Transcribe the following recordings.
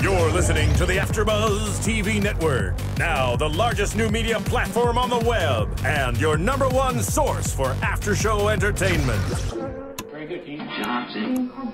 You're listening to the AfterBuzz TV Network, now the largest new media platform on the web, and your #1 source for after-show entertainment. Very good, Keith. Johnson. From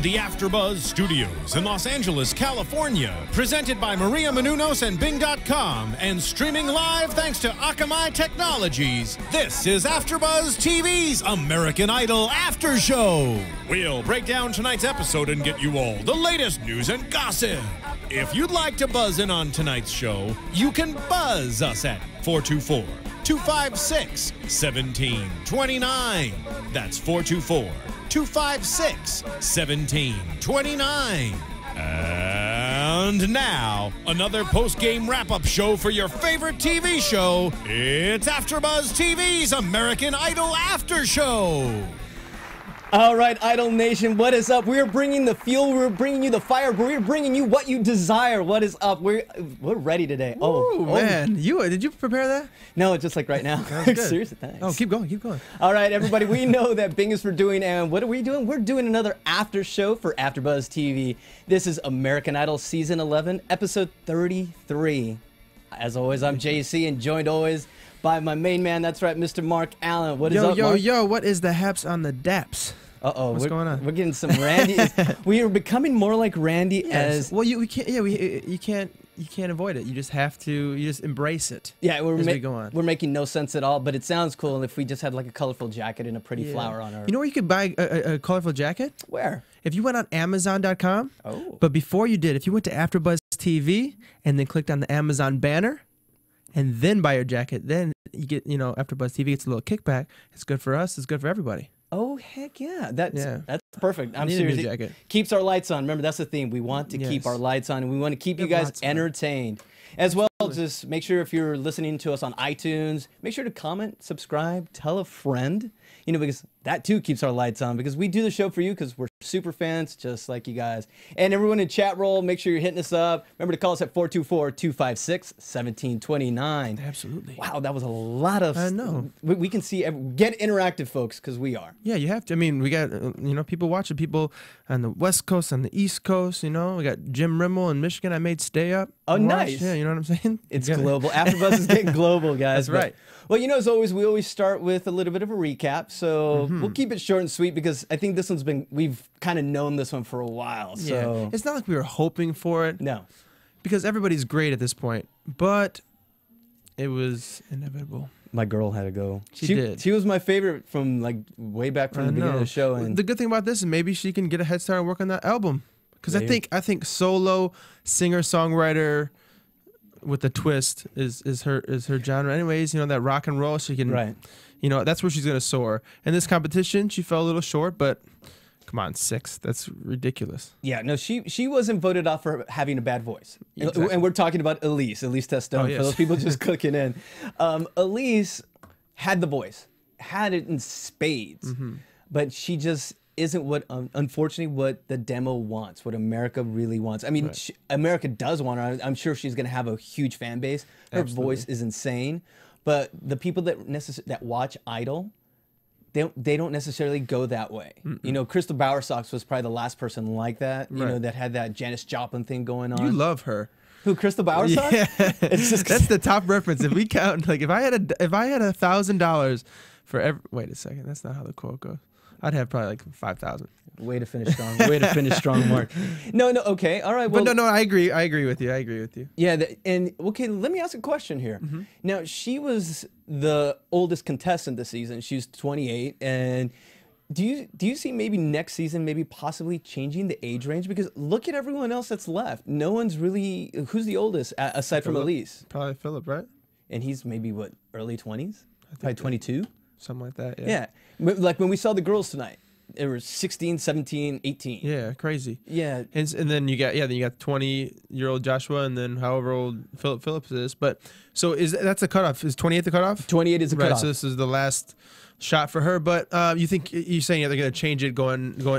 the AfterBuzz Studios in Los Angeles, California, presented by Maria Menounos and Bing.com, and streaming live thanks to Akamai Technologies, this is AfterBuzz TV's American Idol After Show. We'll break down tonight's episode and get you all the latest news and gossip. If you'd like to buzz in on tonight's show, you can buzz us at 424-256-1729. That's 424-256-1729. And now, another post-game wrap-up show for your favorite TV show. It's AfterBuzz TV's American Idol After Show. All right, Idol Nation, what is up? We're bringing the fuel, we're bringing you the fire, we're bringing you what you desire. What is up? We're ready today. Oh man, did you prepare that? No, just like right now. Seriously, thanks. Oh, keep going, keep going. All right, everybody, we know that Bing is for doing, and what are we doing? We're doing another after show for AfterBuzz TV. This is American Idol Season 11, Episode 33. As always, I'm JC, and joined always by my main man. That's right, Mr. Mark Allen. What is up, Mark? Yo, what is the haps on the daps? What's going on? We're getting some Randy. We are becoming more like Randy as well. You can't. Yeah, you can't avoid it. You just have to. You just embrace it. Yeah, we go on. We're making no sense at all, but it sounds cool if we just had like a colorful jacket and a pretty flower on our. You know where you could buy a colorful jacket? Where? If you went on Amazon.com. Oh. But before you did, if you went to AfterBuzz TV and then clicked on the Amazon banner, and then buy your jacket, then you get AfterBuzz TV gets a little kickback. It's good for us. It's good for everybody. Oh heck yeah! That's perfect. I'm serious. Jacket. Keeps our lights on. Remember, that's the theme. We want to keep our lights on, and we want to keep you guys entertained. As well, just make sure if you're listening to us on iTunes, make sure to comment, subscribe, tell a friend. Because that too keeps our lights on. Because we do the show for you because we're super fans, just like you guys. And everyone in chat roll, make sure you're hitting us up. Remember to call us at 424-256-1729. Absolutely. Wow, that was a lot of. I know. We can see. Get interactive, folks, because we are. Yeah, you have to. I mean, we got people watching, people on the West Coast, on the East Coast. We got Jim Rimmel in Michigan. I made stay up. Oh, nice. Yeah, you know what I'm saying? It's global. AfterBuzz is getting global, guys. That's right. Well, as always, we always start with a little bit of a recap. So we'll keep it short and sweet because I think this one's we've kind of known this one for a while. So yeah. It's not like we were hoping for it. No. Because everybody's great at this point. But it was inevitable. My girl had to go. She did. She was my favorite from way back from the beginning of the show. And the good thing about this is maybe she can get a head start and work on that album. Because I think solo singer-songwriter with a twist is her genre. Anyways, that rock and roll, she can that's where she's gonna soar. In this competition, she fell a little short, but come on, 6. That's ridiculous. Yeah, no, she wasn't voted off for having a bad voice. Exactly. And we're talking about Elise Testone, for those people just clicking in. Elise had the voice, had it in spades, but she just isn't unfortunately what the demo wants, what America really wants. I mean, America does want her. I'm sure she's going to have a huge fan base. Her voice is insane, but the people that watch Idol, they don't necessarily go that way. Crystal Bowersox was probably the last person like that, that had that Janis Joplin thing going on. You love her. Who, Crystal Bowersox? Yeah. It's just that's the top reference. If we count, if I had $1,000 for every, wait a second, that's not how the quote goes. I'd have probably 5,000. Way to finish strong. Way to finish strong, Mark. No, okay, all right. Well, but no, I agree. I agree with you. Yeah, okay. Let me ask a question here. Now, she was the oldest contestant this season. She's 28, and do you see maybe next season maybe possibly changing the age range? Because look at everyone else that's left. No one's really. Who's the oldest aside from Elise? Probably Philip, right? And he's maybe what, early 20s? Probably 22. Something like that, yeah. Like when we saw the girls tonight, it was 16, 17, 18. Yeah, crazy. Yeah. And then you got 20-year-old Joshua, and then however old Phillips is. But so that's a cutoff? Is 28 the cutoff? 28 is the cutoff. Right, so this is the last shot for her. But you're saying they're going to change it,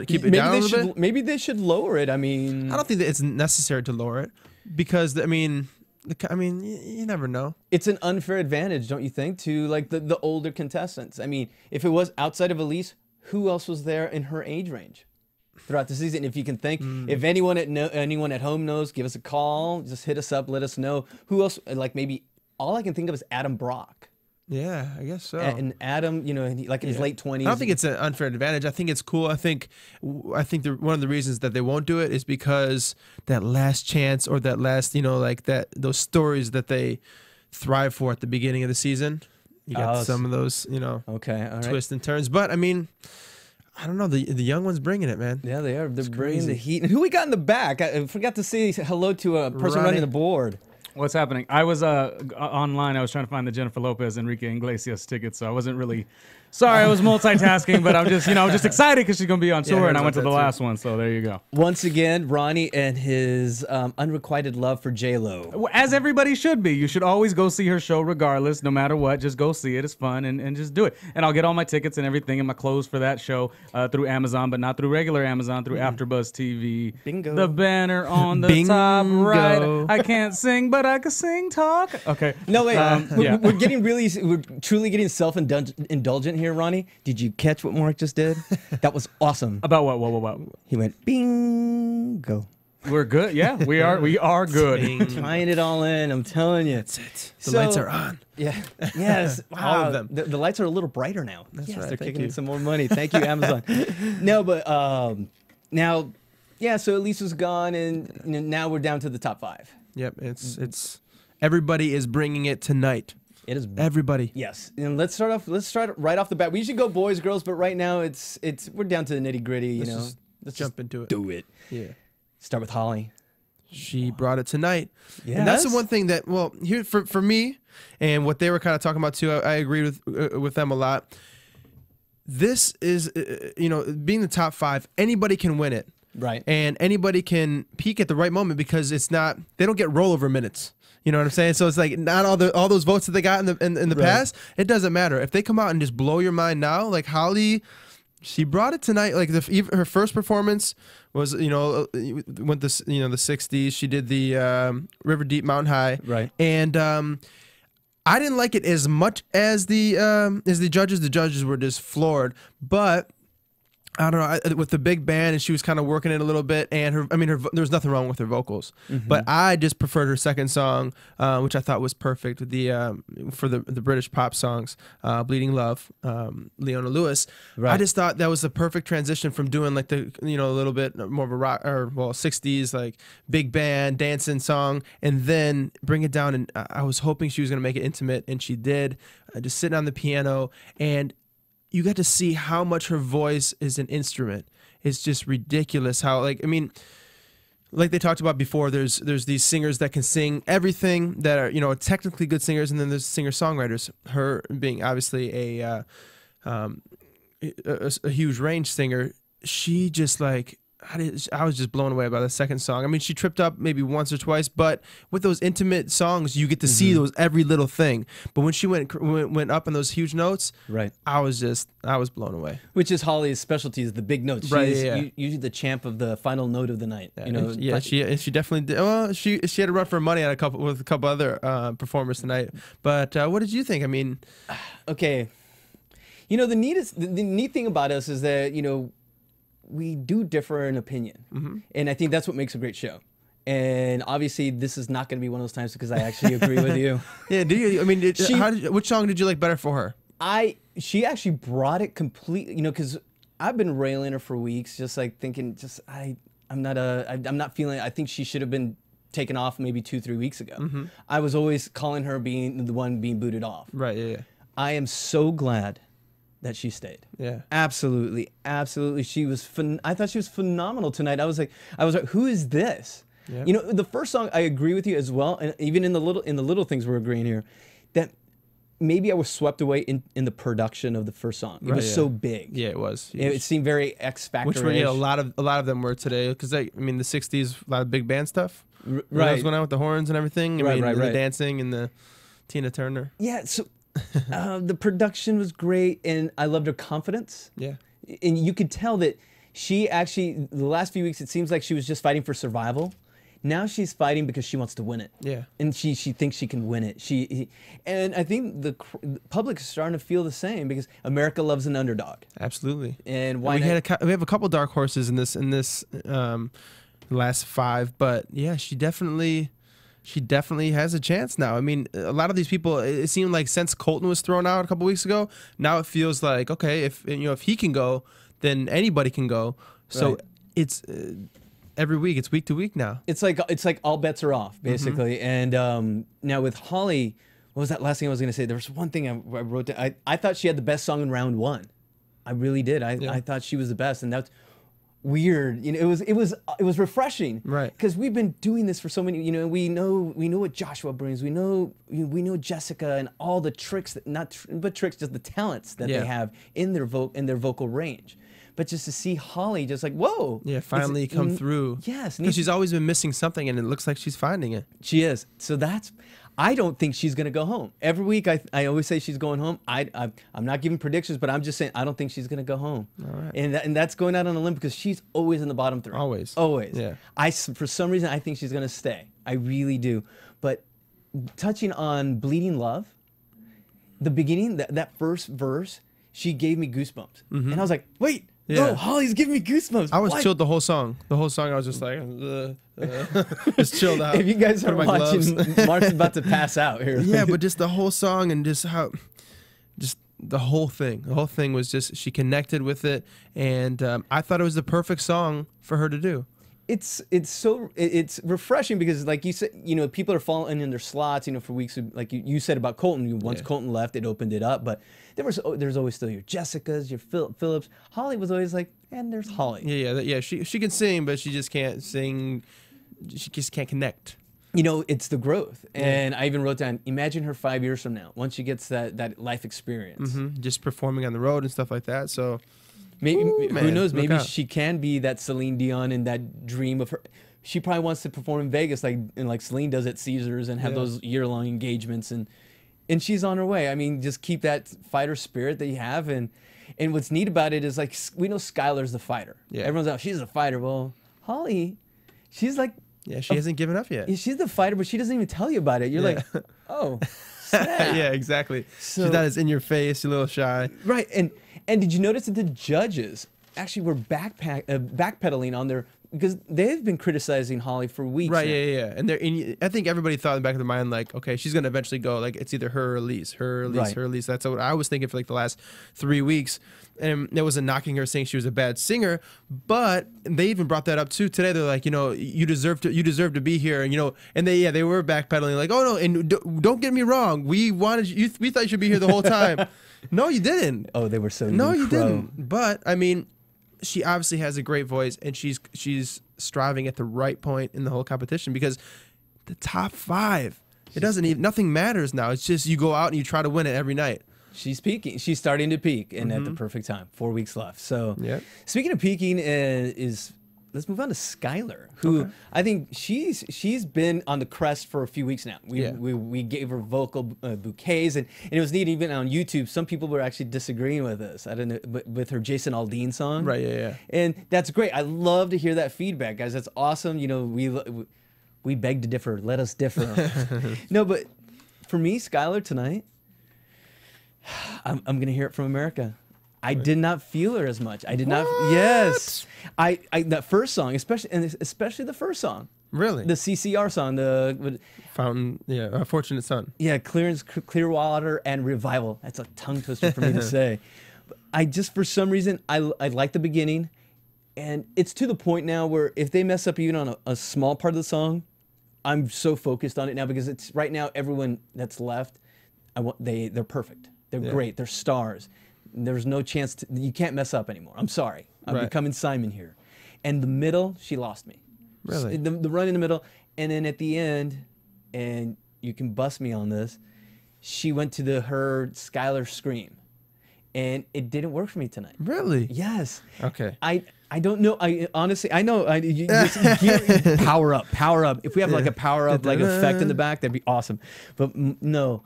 keep it down a little bit? Maybe they should lower it. I mean, I don't think that it's necessary to lower it because I mean, you never know. It's an unfair advantage, don't you think, to like the older contestants? I mean, if it was outside of Elise, who else was there in her age range throughout the season? If you can think, if anyone at home knows, give us a call. Just hit us up. Let us know who else. Like maybe all I can think of is Adam Brock. Yeah, I guess so. And Adam, you know, like in his late 20s. I don't think it's an unfair advantage. I think it's cool. I think one of the reasons that they won't do it is because that last chance or that last, you know, like those stories that they thrive for at the beginning of the season. You got some of those, you know, twists and turns. But I mean, I don't know. The young one's bringing it, man. Yeah, they are. They're bringing the heat. And who we got in the back? I forgot to say hello to a person running the board. What's happening? I was online. I was trying to find the Jennifer Lopez Enrique Iglesias tickets, so I wasn't really. Sorry, I was multitasking, but I'm just, just excited because she's gonna be on tour, and I went to the last one, so there you go. Once again, Ronnie and his unrequited love for J-Lo. As everybody should be. You should always go see her show regardless, no matter what. Just go see it. It's fun, and just do it. And I'll get all my tickets and everything and my clothes for that show through Amazon, but not through regular Amazon, through AfterBuzz TV. Bingo. The banner on the top right. I can't sing, but I can sing talk. Okay. No, wait. We're truly getting self-indulgent here, Ronnie. Did you catch what Mark just did? That was awesome. About what? He went bingo. We're good. Yeah, we are good. Tying it all in. I'm telling you. That's it. The lights are on. Yeah. Yes. Wow. All of them. The lights are a little brighter now. That's right. They're kicking in some more money. Thank you, Amazon. No, but now, yeah. So Elise was gone, and now we're down to the top 5. Yep. It's everybody is bringing it tonight. It is everybody. Yes, and let's start right off the bat. We usually go boys, girls, but right now we're down to the nitty gritty. Let's jump into it. Do it. Yeah. Start with Holly. She brought it tonight. Yes. And that's the one thing that here for me and what they were kind of talking about too. I agree with them a lot. This is being the top 5. Anybody can win it. Right. And anybody can peak at the right moment because they don't get rollover minutes. You know what I'm saying? So it's like not all those votes that they got in the past. It doesn't matter if they come out and just blow your mind now. Like Holly, she brought it tonight. Like her first performance was went the 60s. She did the River Deep Mountain High. Right. And I didn't like it as much as the judges. The judges were just floored, but. I don't know, with the big band, and she was kind of working it a little bit, and there was nothing wrong with her vocals, but I just preferred her second song, which I thought was perfect. For the British pop songs, "Bleeding Love," Leona Lewis. Right. I just thought that was the perfect transition from doing like a little bit more of a rock 60s like big band dancing song, and then bring it down. And I was hoping she was going to make it intimate, and she did. Just sitting on the piano and. You got to see how much her voice is an instrument. It's just ridiculous how, like they talked about before, there's these singers that can sing everything that are, technically good singers, and then there's singer-songwriters. Her being obviously a huge range singer, she just I was just blown away by the second song. I mean, she tripped up maybe once or twice, but with those intimate songs, you get to see those every little thing. But when she went up in those huge notes, right, I was blown away. Which is Holly's specialty, is the big notes. She's usually the champ of the final note of the night. She definitely did. Well, she had to run for money on a couple other performers tonight. But what did you think? I mean, okay, the neat thing about us is that we do differ in opinion, and I think that's what makes a great show. And obviously, this is not going to be one of those times because I actually agree with you. Yeah, do you? I mean, which song did you like better for her? She actually brought it completely. Because I've been railing her for weeks, just like thinking, I'm not feeling. I think she should have been taken off maybe 2-3 weeks ago. I was always calling her being the one being booted off. Right. Yeah. I am so glad that she stayed. Yeah. Absolutely. She was I thought she was phenomenal tonight. I was like, who is this? Yep. The first song, I agree with you as well, and even in the little things we're agreeing here, that maybe I was swept away in the production of the first song. It was so big. Yeah, it was. It seemed very X Factor. Which were a lot of them were today, because the 60s, a lot of big band stuff. Right. Those went out with the horns and everything. Right. The dancing and the Tina Turner. Yeah. So. The production was great, and I loved her confidence. Yeah. And you could tell that she actually, the last few weeks, it seems like she was just fighting for survival. Now she's fighting because she wants to win it. Yeah. And she thinks she can win it. And I think the public is starting to feel the same because America loves an underdog. Absolutely. And why we not? we have a couple dark horses in this last 5, but yeah, she definitely has a chance now. I mean, a lot of these people, it seemed like since Colton was thrown out a couple weeks ago, now it feels like, okay, if he can go, then anybody can go. So Right. it's every week, it's week to week now. It's like all bets are off, basically. And now with Holly, what was that last thing I was going to say? There was one thing I wrote down. I thought she had the best song in round 1. I really did. I thought she was the best, and that's weird. It was refreshing, Right? Because we've been doing this for so many. We know what Joshua brings. We know Jessica and all the tricks just the talents that they have in their vocal range. But just to see Holly just like, whoa. Yeah, finally come through. Yes. Because she's always been missing something, and it looks like she's finding it. She is. So I don't think she's going to go home. Every week I always say she's going home. I'm not giving predictions, but I'm just saying I don't think she's going to go home. All right. And that's going out on a limb because she's always in the bottom 3. Always. Yeah. For some reason, I think she's going to stay. I really do. But touching on Bleeding Love, the beginning, that first verse, she gave me goosebumps. And I was like, wait. Yeah. No, Holly's giving me goosebumps. I was What? chilled the whole song. The whole song, I was just like, just chilled out. If you guys Put are on my watching, gloves. Mark's about to pass out here. Yeah, but just the whole song and just the whole thing. The whole thing was just, she connected with it, and I thought it was the perfect song for her to do. It's refreshing because, like you said, people are falling in their slots, for weeks. Like you said about Colton, once Colton left, it opened it up. But there's always still your Jessicas, your Phillips. Holly was always like, and there's Holly. Yeah. She can sing, but she just can't sing. She just can't connect. It's the growth. And I even wrote down, imagine her 5 years from now, once she gets that life experience. Just performing on the road and stuff like that. So. Maybe who knows? Look Maybe out. she can be that Celine Dion and that dream of her. She probably wants to perform in Vegas like Celine does at Caesars and have those year-long engagements, and she's on her way. I mean, just keep that fighter spirit that you have, and what's neat about it is, like, we know Skylar's the fighter. Yeah. Everyone's out, she's a fighter. Well, Holly, she's like, Yeah, she hasn't given up yet. she's the fighter, but she doesn't even tell you about it. You're like, oh, snap. Yeah, exactly. So- She's not as in your face, a little shy. Right, and did you notice that the judges actually were backpedaling on their, because they've been criticizing Holly for weeks. Right, now. yeah. And I think everybody thought in the back of their mind, like, okay, she's gonna eventually go. Like, it's either her or Elise, Right. her Elise. That's what I was thinking for like the last 3 weeks. And it wasn't knocking her, saying she was a bad singer, but they even brought that up too today. They're like, you deserve to be here, and they were backpedaling, like, oh no, and don't get me wrong, we wanted you, we thought you should be here the whole time. No, you didn't. Oh, they were so No, Jim you Crow. didn't. But I mean, she obviously has a great voice, and she's striving at the right point in the whole competition, because the top 5, it doesn't even, nothing matters now. It's just you go out and you try to win it every night. She's peaking. She's starting to peak, and at the perfect time. 4 weeks left. So, Yep. Speaking of peaking, let's move on to Skylar, who I think she's been on the crest for a few weeks now. We gave her vocal bouquets, and it was neat. Even on YouTube, some people were actually disagreeing with us. I don't know, but with her Jason Aldean song, Right, yeah. And that's great. I love to hear that feedback, guys. That's awesome. We beg to differ. Let us differ. No, but for me, Skylar tonight, I'm gonna hear it from America. I did not feel her as much. I did not. Yes, I that first song, especially the first song, Really? the CCR song, the Fountain, Fortunate Son. Clearwater and Revival. That's a tongue twister for me to say. I just, for some reason, I like the beginning, and it's to the point now where if they mess up even on a small part of the song, I'm so focused on it now, because it's right now everyone that's left, they're perfect. They're great. They're stars. There's no chance you can't mess up anymore. I'm sorry. I'm becoming Simon here. And the middle, she lost me. Really? The run in the middle, and then at the end, and you can bust me on this, she went to her Skylar scream, and it didn't work for me tonight. Really? Yes. Okay. I don't know. I honestly, I know. You just power up. If we have like a power up like effect in the back, that'd be awesome. But no.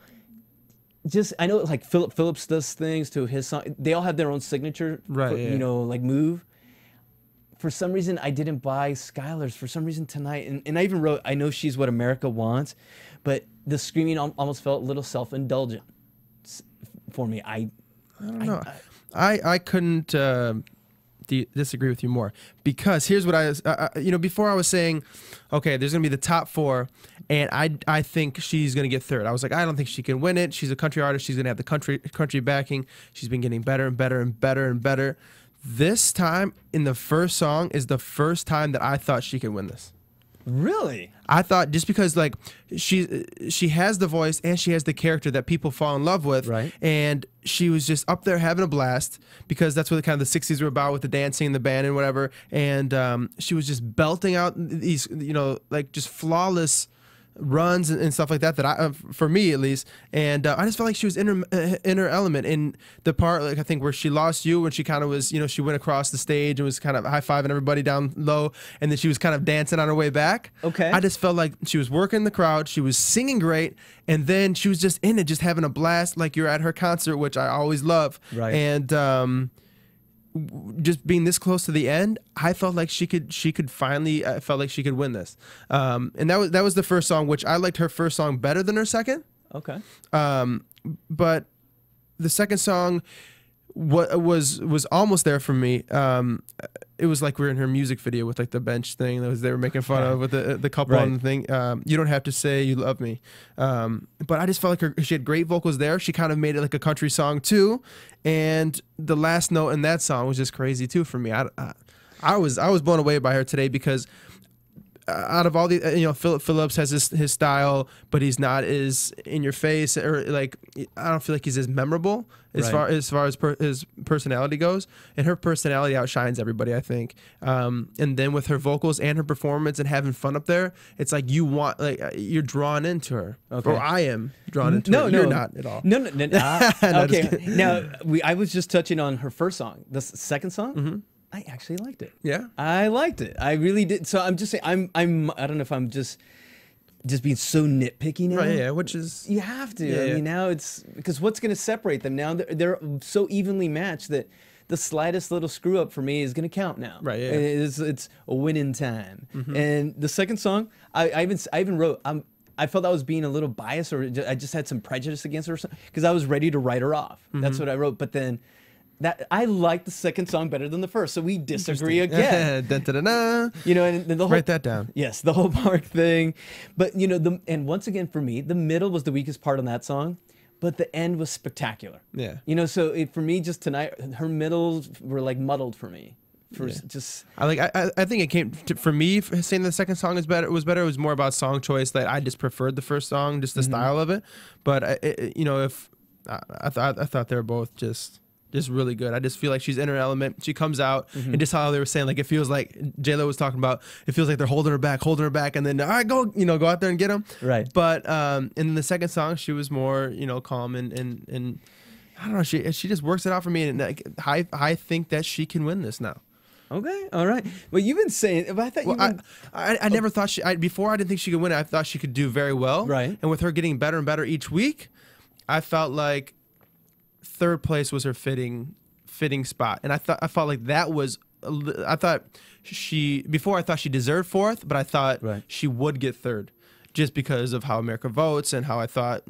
Just, I know like Philip Phillips does things to his song. They all have their own signature, Right, like move. for some reason, I didn't buy Skylar's for some reason tonight. And I even wrote, I know she's what America wants, but the screaming almost felt a little self-indulgent for me. I don't know. I couldn't disagree with you more, because here's what I was, before I was saying, okay, there's going to be the top 4, and I think she's going to get third. I was like, I don't think she can win it. She's a country artist. She's going to have the country backing. She's been getting better and better and better and better. This time in the first song is the first time that I thought she could win this. Really? I thought, just because like she has the voice and she has the character that people fall in love with, right? And she was just up there having a blast, because that's what kind of the 60s were about, with the dancing and the band and whatever. And she was just belting out these, like just flawless runs and stuff like that, for me at least. And I just felt like she was in her element in the part, like I think where she lost you, when she kind of was, she went across the stage and was kind of high-fiving everybody down low, and then she was kind of dancing on her way back. Okay. I just felt like she was working the crowd, she was singing great, and then she was just in it, just having a blast, like you're at her concert, which I always love. Right. And just being this close to the end, I felt like she could finally, I felt like she could win this. And that was the first song, which I liked her first song better than her second. Okay. But the second song was almost there for me. It was like we were in her music video with like the bench thing that they were making fun of with the couple on the thing. You don't have to say you love me. But I just felt like she had great vocals there. She kind of made it like a country song too. And the last note in that song was just crazy too for me. I was blown away by her today, because out of all the, Philip Phillips has his style, but he's not as in your face, or like, I don't feel like he's as memorable as far as his personality goes. And her personality outshines everybody, I think. And then with her vocals and her performance and having fun up there, it's like you're drawn into her. Okay. Or I am drawn into her. You're not at all. No. Okay. Now I was just touching on her first song. The second song. Mm-hmm. I actually liked it. Yeah, I liked it. I really did. So I'm just saying, I don't know if I'm just being so nitpicky now. Right. Yeah. Which is, you have to. Yeah, I mean, now it's because what's going to separate them now? They're so evenly matched that the slightest little screw up for me is going to count now. Right. Yeah. It's a win in time. Mm-hmm. And the second song, I even wrote. I felt I was being a little biased, or I just had some prejudice against her, because I was ready to write her off. Mm-hmm. That's what I wrote. But then. That I like the second song better than the first, so we disagree again. Dun, dun, dun, dun. And the whole, write that down. Yes, the whole park thing, but and once again for me, the middle was the weakest part on that song, but the end was spectacular. Yeah. So for me, just tonight, her middles were like muddled for me. I think it came for me saying the second song was better. It was more about song choice, that I just preferred the first song, just the style of it. But I thought they were both just really good. I just feel like she's in her element. She comes out, and just how they were saying, like, it feels like J-Lo was talking about, it feels like they're holding her back, and then I go out there and get them. Right. But in the second song, she was more, calm and I don't know. She just works it out for me, and like, I think that she can win this now. Okay, all right. Well, you've been saying, but I thought I never thought before I didn't think she could win it. I thought she could do very well. Right. And with her getting better and better each week, I felt like third place was her fitting spot, and I felt like that was. I thought she deserved fourth, but I thought she would get third, just because of how America votes and how I thought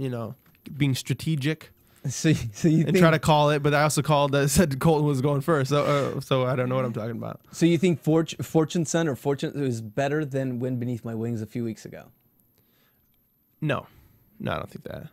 being strategic. So you and try to call it, but I also said Colton was going first, so I don't know what I'm talking about. So you think Fortune Son or Fortune was better than Wind Beneath My Wings a few weeks ago? No, I don't think that.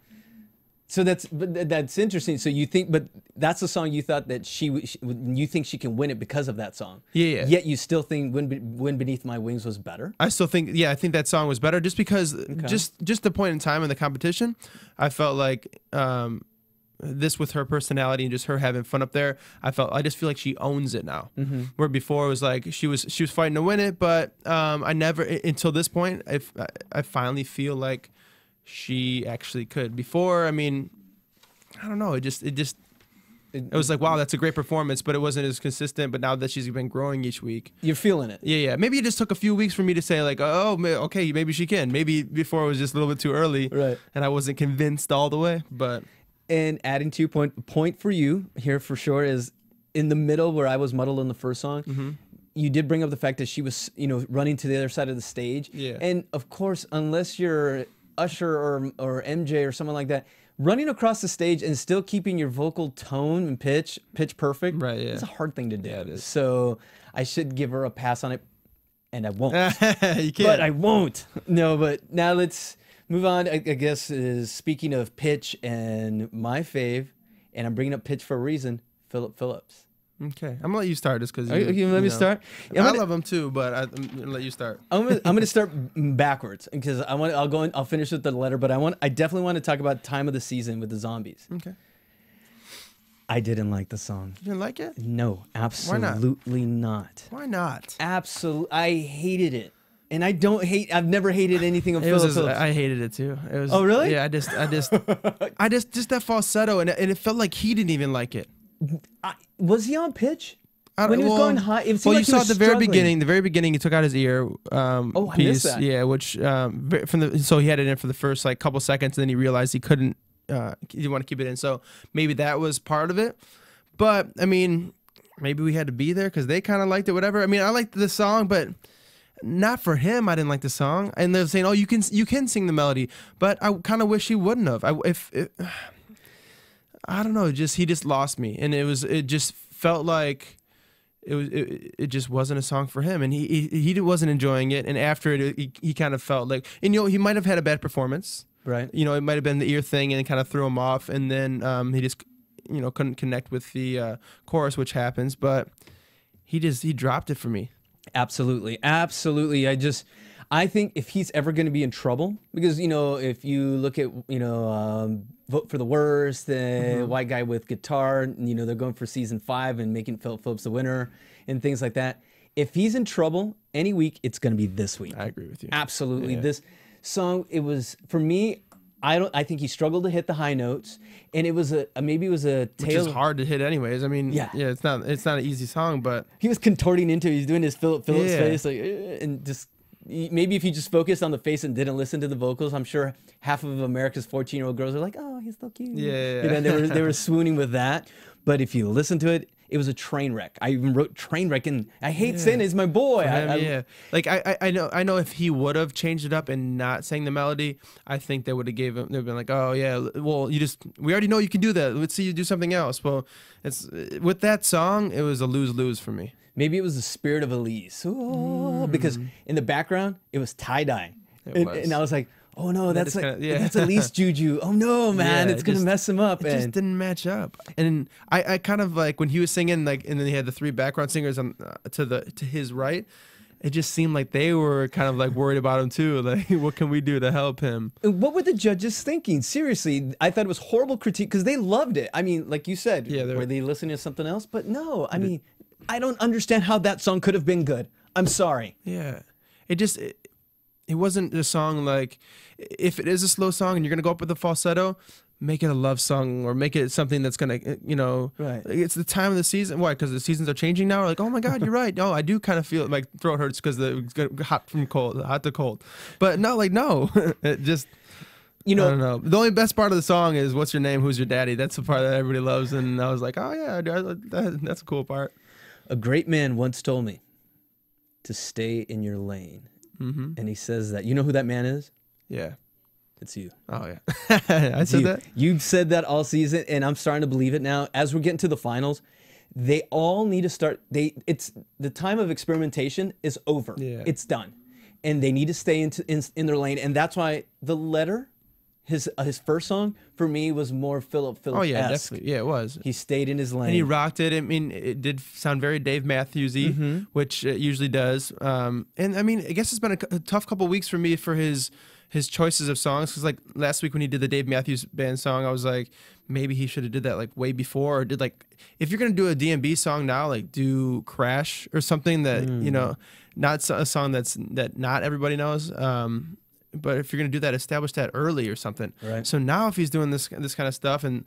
So that's interesting. So you think, but that's the song you thought that you think she can win it because of that song. Yeah. Yet you still think Wind Beneath My Wings was better. I still think, I think that song was better, just because just the point in time in the competition, I felt like this with her personality and just her having fun up there, I just feel like she owns it now. Mm-hmm. Where before it was like she was fighting to win it, but I never until this point I finally feel like she actually could. Before, I mean, I don't know. It was like, wow, that's a great performance, but it wasn't as consistent. But now that she's been growing each week, you're feeling it. Yeah. Maybe it just took a few weeks for me to say like, oh, okay, maybe she can. Maybe before it was just a little bit too early, right? And I wasn't convinced all the way. But adding to your point for you here for sure is in the middle where I was muddled in the first song. Mm-hmm. you did bring up the fact that she was, you know, running to the other side of the stage. Yeah. And of course, unless you're Usher or MJ or someone like that, running across the stage and still keeping your vocal tone and pitch perfect, right? Yeah, it's a hard thing to do. Yeah, it is. So I should give her a pass on it, and I won't. You can't. But I won't. No, but now let's move on. I guess is speaking of pitch and my fave, and I'm bringing up pitch for a reason. Philip Phillips. Okay, I'm gonna let you start just because you let me start. Yeah, I love him too, but I'm gonna let you start. I'm gonna start backwards because I'll finish with the letter, but I definitely want to talk about Time of the Season with the Zombies. Okay. I didn't like the song. You didn't like it? No, absolutely not. Why not? Absolutely, I hated it, and I've never hated anything of Philip Phillips. I hated it too. It was. Oh really? Yeah, I just that falsetto, and it felt like he didn't even like it. Was he on pitch? When he was going high, it seemed well, like you saw at the very struggling. beginning, he took out his ear I piece. missed that. Yeah, which so he had it in for the first like couple seconds, and then he realized he couldn't. He didn't want to keep it in, so maybe that was part of it. But I mean, maybe we had to be there because they kind of liked it. Whatever. I mean, I liked the song, but not for him. I didn't like the song, and they're saying, "Oh, you can sing the melody," but I kind of wish he wouldn't have. I don't know. He just lost me, and it just felt like it just wasn't a song for him, and he wasn't enjoying it. And after it, he kind of felt like, and you know, he might have had a bad performance, right? You know, it might have been the ear thing, and it kind of threw him off, and then he just, you know, couldn't connect with the chorus, which happens. But he dropped it for me. Absolutely. I think if he's ever going to be in trouble, because, you know, if you look at, you know, Vote for the Worst, the white guy with guitar, you know, they're going for season 5 and making Philip Phillips the winner and things like that. If he's in trouble any week, it's going to be this week. I agree with you. Absolutely. Yeah. This song, it was, for me, I think he struggled to hit the high notes, and it was maybe it was a tale. Which is hard to hit anyways. I mean, yeah, it's not an easy song, but he was contorting into it. He's doing his Philip Phillips face, like, and just maybe if you just focused on the face and didn't listen to the vocals, I'm sure half of America's 14-year-old girls are like, oh, he's so cute. Yeah. You know, they were swooning with that. But if you listen to it, it was a train wreck. I even wrote train wreck, and I hate saying it's my boy. Like I know if he would have changed it up and not sang the melody, I think they would have they'd been like, oh yeah, well we already know you can do that. Let's see you do something else. Well, it's with that song, it was a lose for me. Maybe it was the spirit of Elise, because in the background it was tie-dye, and I was like, oh no, that's Elise juju. Oh no, man, it's gonna mess him up. It just didn't match up. And I kind of like when he was singing, like, and then he had the 3 background singers on to his right. It just seemed like they were kind of like worried about him too. Like, what can we do to help him? What were the judges thinking? Seriously, I thought it was horrible critique because they loved it. I mean, like you said, were they listening to something else? But no, I mean, I don't understand how that song could have been good. I'm sorry. Yeah, it wasn't a song like, if it is a slow song and you're gonna go up with the falsetto, make it a love song or make it something that's gonna, you know, right. It's the time of the season. Why? Because the seasons are changing now. We're like, oh my God, you're right. No, I do kind of feel my throat hurts because it's hot to cold. But no, like no, it just. You know, I don't know. The only best part of the song is "What's your name? Who's your daddy?" That's the part that everybody loves, and I was like, "Oh yeah, that's a cool part." A great man once told me to stay in your lane, and he says that. You know who that man is? Yeah, it's you. Oh yeah, I said that. You've said that all season, and I'm starting to believe it now. As we're getting to the finals, they all need to start. It's the time of experimentation is over. Yeah. It's done, and they need to stay in their lane, and that's why the letter. His first song for me was more Philip Phillips. Oh yeah, definitely. Yeah, it was. He stayed in his lane and he rocked it. I mean, it did sound very Dave Matthews-y, which it usually does. And I mean, I guess it's been a tough couple weeks for me for his choices of songs, because like last week when he did the Dave Matthews Band song, I was like, maybe he should have did that like way before, or did like, if you're gonna do a DMB song now, like do Crash or something that you know, not a song that not everybody knows. But if you're gonna do that, establish that early or something. Right. So now if he's doing this kind of stuff, and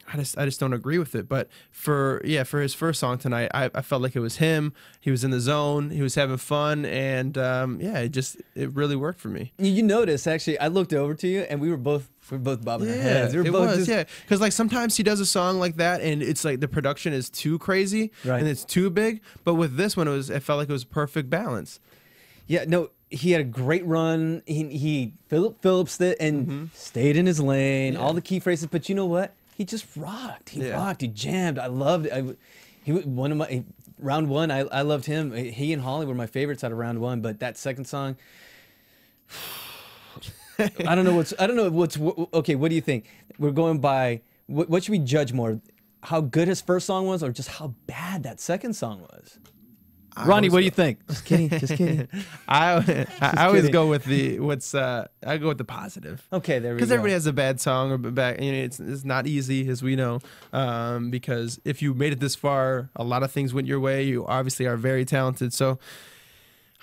I just don't agree with it. But for his first song tonight, I felt like it was him. He was in the zone. He was having fun, and it really worked for me. You notice, actually, I looked over to you, and we're both bobbing our heads. Because like sometimes he does a song like that, and it's like the production is too crazy and it's too big. But with this one, it felt like it was a perfect balance. Yeah, no, he had a great run. He Phillipsed it and stayed in his lane. All the key phrases, but you know what? He just rocked. He rocked. He jammed. I loved it. He was one of my round one. I loved him. He and Holly were my favorites out of round one. But that second song, I don't know what's okay. What do you think? We're going by what should we judge more? How good his first song was, or just how bad that second song was? Ronnie, what do you think? Just kidding. Just kidding. I always go with I go with the positive. Okay, there we go. Because everybody has a bad song or bad. It's not easy, as we know. Because if you made it this far, a lot of things went your way. You obviously are very talented. So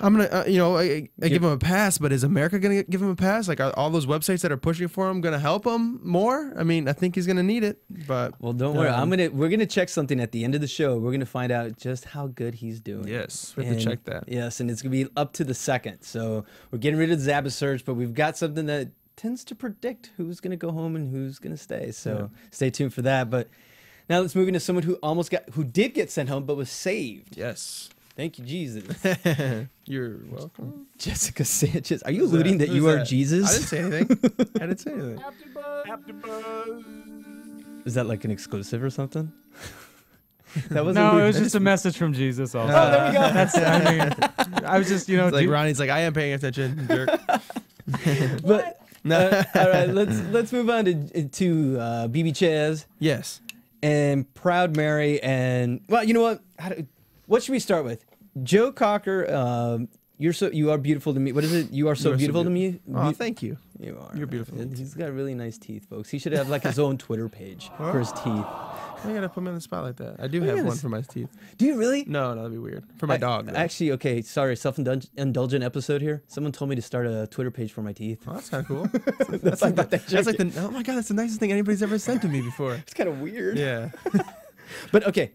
I'm gonna, I give him a pass. But is America gonna give him a pass? Like, are all those websites that are pushing for him gonna help him more? I mean, I think he's gonna need it. But don't worry. We're gonna check something at the end of the show. We're gonna find out just how good he's doing. Yes, we have to check that. Yes, and it's gonna be up to the second. So we're getting rid of the Zabba search, but we've got something that tends to predict who's gonna go home and who's gonna stay. So stay tuned for that. But now let's move into someone who did get sent home, but was saved. Yes. Thank you, Jesus. You're welcome. Jessica Sanchez. Are you alluding that you are Jesus? I didn't say anything. I didn't say anything. AfterBuzz. Is that like an exclusive or something? That was no, it was just a message from Jesus. Also, oh, there we go. That's. I mean, I was just It's like Ronnie's like, I am paying attention, jerk. But all right, let's move on to BB Chaz. Yes. And Proud Mary, and well, you know what? What should we start with? Joe Cocker, you are beautiful to me. What is it? You are so beautiful to me. Oh, thank you. You are. You're beautiful. He's got really nice teeth, folks. He should have like his own Twitter page for his teeth. I gotta put me on the spot like that. I do have one for my teeth. Do you really? No, that'd be weird. For my dog. Though. Actually, okay, sorry, self-indulgent episode here. Someone told me to start a Twitter page for my teeth. Oh, that's kind of cool. that's like the, oh my God, that's the nicest thing anybody's ever sent to me before. It's kind of weird. Yeah. But okay.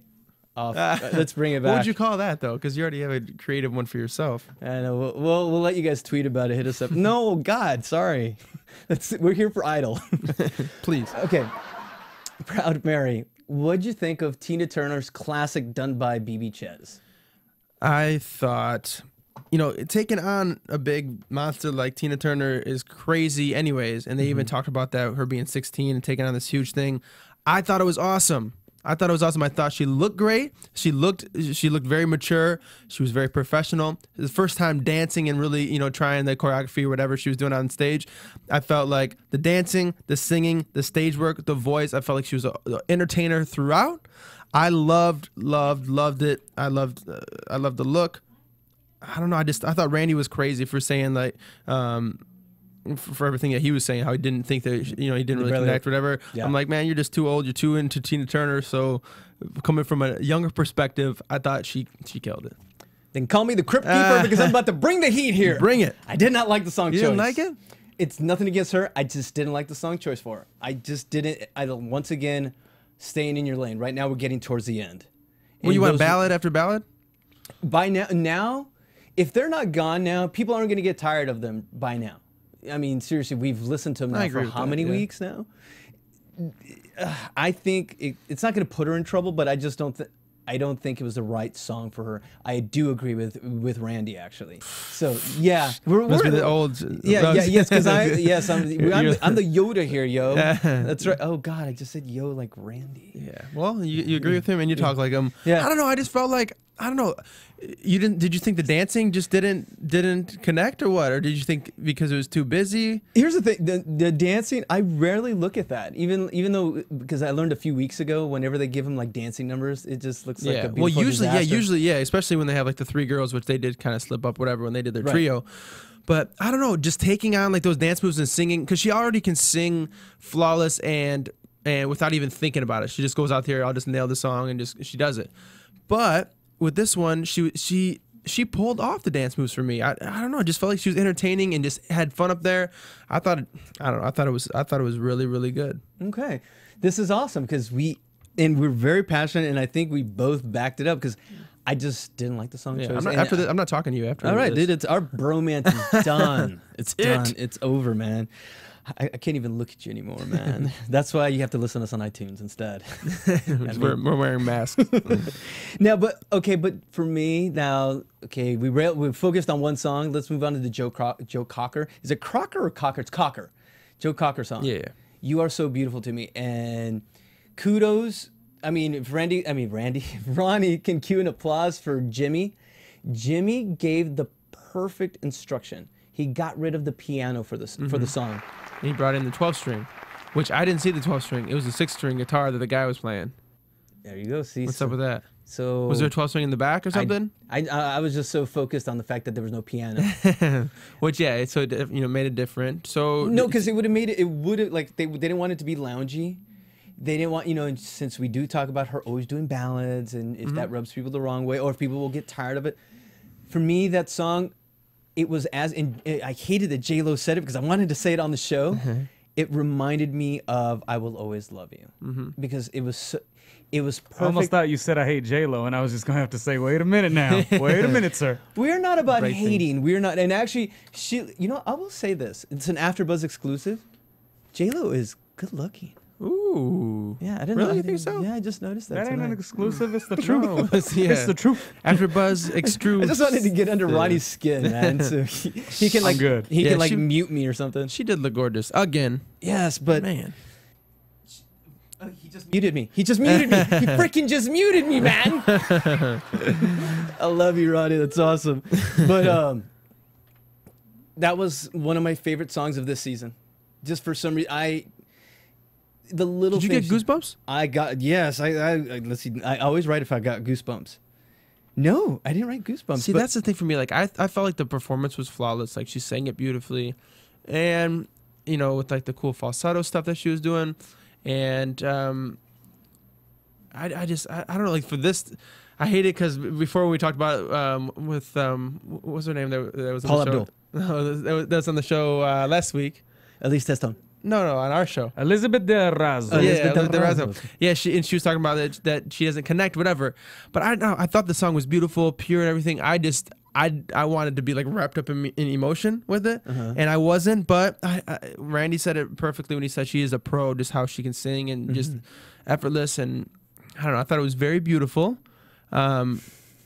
Let's bring it back. What would you call that though? Because you already have a creative one for yourself. I know. We'll let you guys tweet about it. Hit us up. No, God, sorry. We're here for Idol. Please. Okay. Proud Mary, what'd you think of Tina Turner's classic done by BB Chaz? I thought, taking on a big monster like Tina Turner is crazy anyways. And they even talked about that, her being 16 and taking on this huge thing. I thought it was awesome. I thought she looked great. She looked very mature. She was very professional. The first time dancing and really, trying the choreography or whatever she was doing on stage. I felt like the dancing, the singing, the stage work, the voice, I felt like she was an entertainer throughout. I loved it. I loved the look. I don't know. I thought Randy was crazy for saying like, for everything that he was saying, how he didn't think that, he didn't really connect, whatever. Yeah. I'm like, man, you're just too old. You're too into Tina Turner. So coming from a younger perspective, I thought she killed it. Then call me the Crypt Keeper because I'm about to bring the heat here. Bring it. I did not like the song choice. You didn't like it? It's nothing against her. I just didn't like the song choice for her. I just didn't. Once again, staying in your lane. Right now, we're getting towards the end. Well, you want ballad after ballad? By now, if they're not gone now, people aren't going to get tired of them by now. I mean, seriously, we've listened to them now for how many weeks now? I think it's not going to put her in trouble, but I just don't think it was the right song for her. I do agree with Randy actually. So yeah, must be the old. Yes, because I'm the Yoda here, yo. That's right. Oh God, I just said yo like Randy. Yeah. Well, you agree with him and you talk like him. Yeah. I don't know. I just felt like Did you think the dancing just didn't connect or what? Or did you think because it was too busy? Here's the thing, the dancing, I rarely look at that. Even though, because I learned a few weeks ago, whenever they give them like dancing numbers, it just looks like a beautiful disaster. Usually, especially when they have like the three girls, which they did kind of slip up, whatever, when they did their trio. But I don't know, just taking on like those dance moves and singing, because she already can sing flawless and without even thinking about it. She just goes out there, I'll just nail the song, and she does it. But with this one, she she pulled off the dance moves for me. I don't know. I just felt like she was entertaining and just had fun up there. I thought it was really, really good. Okay, this is awesome because we're very passionate, and I think we both backed it up because I just didn't like the song choice. I'm not talking to you after. All right, dude. It's our bromance is done. It's done. It's over, man. I can't even look at you anymore, man. That's why you have to listen to us on iTunes instead. We're wearing masks. Now, but for me now, okay, we focused on one song. Let's move on to the Joe Cocker. Is it Crocker or Cocker? It's Cocker. Joe Cocker song. Yeah. You Are So Beautiful to Me, and kudos. I mean, if Ronnie can cue an applause for Jimmy. Jimmy gave the perfect instruction. He got rid of the piano for the song. And he brought in the 12-string, which I didn't see the 12-string. It was a 6-string guitar that the guy was playing. There you go. See, what's up with that? So was there a 12-string in the back or something? I was just so focused on the fact that there was no piano. Which so it, made it different. So no, because it would have made it. It would have like they didn't want it to be loungy. They didn't want and since we do talk about her always doing ballads, and if that rubs people the wrong way, or if people will get tired of it. For me, that song. It was I hated that J-Lo said it because I wanted to say it on the show. It reminded me of "I Will Always Love You" because it was perfect. I almost thought you said I hate J-Lo, and I was just gonna have to say, wait a minute now, wait a minute, sir. We're not about hating. We're not, and actually, I will say this: it's an AfterBuzz exclusive. J-Lo is good looking. Ooh. Yeah, I didn't really know. think so? Yeah, I just noticed that. That ain't tonight. an exclusive. It's the truth. It's the truth. AfterBuzz extrudes. I just wanted to get under Ronnie's skin, man. So he can like good. he can mute me or something. She did look gorgeous again. Yes, but man. He just muted me. He freaking just muted me, man. I love you, Ronnie. That's awesome. But that was one of my favorite songs of this season. Just for some reason, did you get goosebumps? I got let's see. I always write if I got goosebumps. No, I didn't write goosebumps. See, that's the thing for me. Like I felt like the performance was flawless. Like she sang it beautifully, and with like the cool falsetto stuff that she was doing, and I don't know. Like for this, I hate it because before we talked about it with what's her name that was on Paul the show? Abdul. No, that was on the show last week. Elise Teston. No, on our show. Elizabeth de Razo. Elizabeth de Razo. Yeah, she was talking about that she doesn't connect, whatever. But I thought the song was beautiful, pure, and everything. I wanted to be like wrapped up in emotion with it, and I wasn't. But Randy said it perfectly when he said she is a pro, just how she can sing and just effortless. And I don't know. I thought it was very beautiful.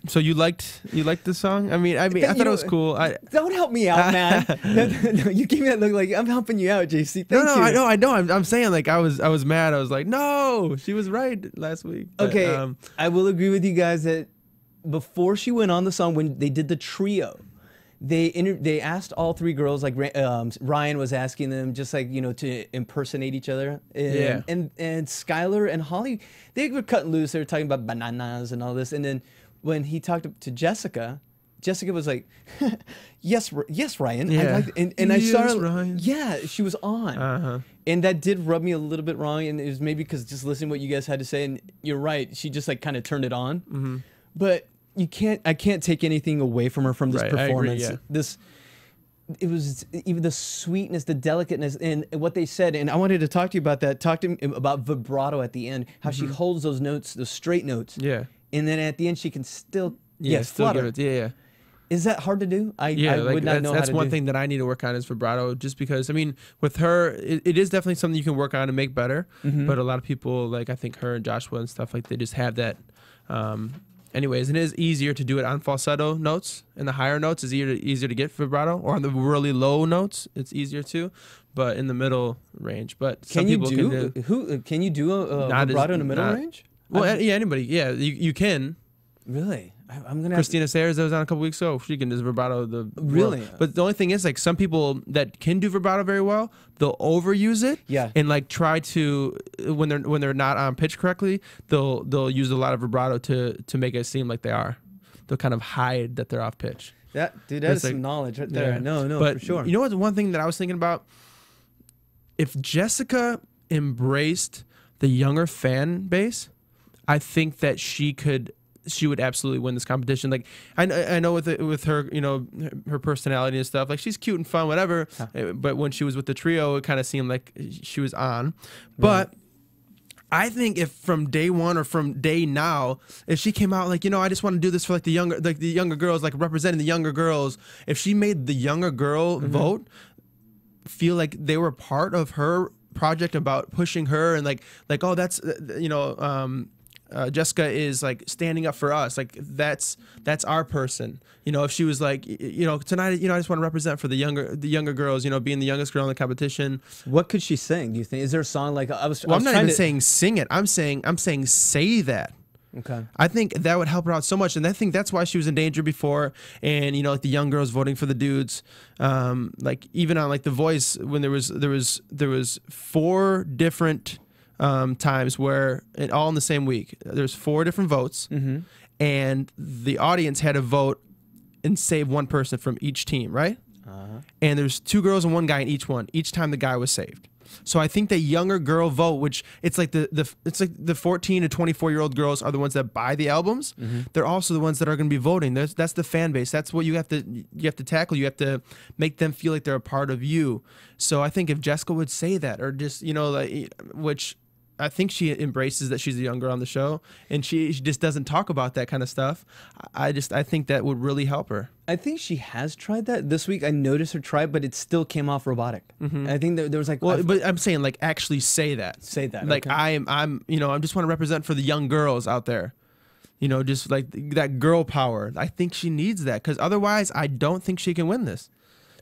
So you liked the song? I mean, I thought it was cool. Don't help me out, man. No, you gave me that look like I'm helping you out, JC. Thank you. I know. I'm saying like I was mad. I was like, no, she was right last week. But, okay, I will agree with you guys that before she went on the song, when they did the trio, they asked all three girls, like Ryan was asking them, just like to impersonate each other. And Skylar and Holly, they were cutting loose. They were talking about bananas and all this, and then. When he talked to Jessica, Jessica was like, yes, Ryan. Yeah. And I saw her, Ryan. Yeah, she was on. And that did rub me a little bit wrong. And it was maybe because just listening to what you guys had to say. And you're right. She just like kind of turned it on. But I can't take anything away from her from this performance. I agree, It was even the sweetness, the delicateness, and what they said. And I wanted to talk to you about that. Talk to me about vibrato at the end, how she holds those notes, those straight notes. Yeah. And then at the end, she can still still flutter. give it. Yeah. Is that hard to do? I would not know how to do. That's one thing that I need to work on is vibrato, just because, I mean, with her, it is definitely something you can work on and make better. But a lot of people, like I think her and Joshua and stuff, like they just have that. Anyways, it is easier to do it on falsetto notes, and the higher notes is easier to get vibrato, or on the really low notes, it's easier too. But in the middle range, but some people can do. Can you do a vibrato in the middle range? Well, anybody, yeah, you can. Really? I'm gonna. Christina Sayers, that was on a couple weeks ago. She can just vibrato Really? But the only thing is, like, some people that can do vibrato very well, they'll overuse it. Yeah. And like try to when they're not on pitch correctly, they'll use a lot of vibrato to make it seem like they are. They'll kind of hide that they're off pitch. That is some knowledge right there. Yeah. No, but for sure. You know what? One thing that I was thinking about, if Jessica embraced the younger fan base, I think that she could she would absolutely win this competition. Like I know with her, you know, her personality and stuff, like she's cute and fun, whatever. But when she was with the trio, it kind of seemed like she was on. But I think if from day one or from day now, if she came out like, you know, I just want to do this for like the younger girls, like representing the younger girls, if she made the younger girl vote feel like they were part of her project about pushing her and like oh, that's you know, Jessica is like standing up for us, like that's our person, you know. If she was like, you know, tonight, you know, I just want to represent for the younger girls, you know, being the youngest girl in the competition. What could she sing, do you think? Is there a song like I'm not even saying sing it, I'm saying say that. Okay. I think that would help her out so much, and I think that's why she was in danger before. And you know, like the young girls voting for the dudes, like even on like The Voice, when there was 4 different times where it all in the same week. There's 4 different votes, and the audience had to vote and save one person from each team, right? And there's 2 girls and 1 guy in each one. Each time the guy was saved. So I think the younger girl vote, which it's like the 14 to 24-year-old girls are the ones that buy the albums. They're also the ones that are going to be voting. That's the fan base. That's what you have to tackle. You have to make them feel like they're a part of you. So I think if Jessica would say that, or just, you know, like, which I think she embraces that she's a young girl on the show, and she just doesn't talk about that kind of stuff. I think that would really help her. I think she has tried that this week. I noticed her try, but it still came off robotic. I think there was like, well, but I'm saying like actually say that. Say that. Like okay. I'm you know, I just want to represent for the young girls out there. You know, just like that girl power. I think she needs that, because otherwise I don't think she can win this.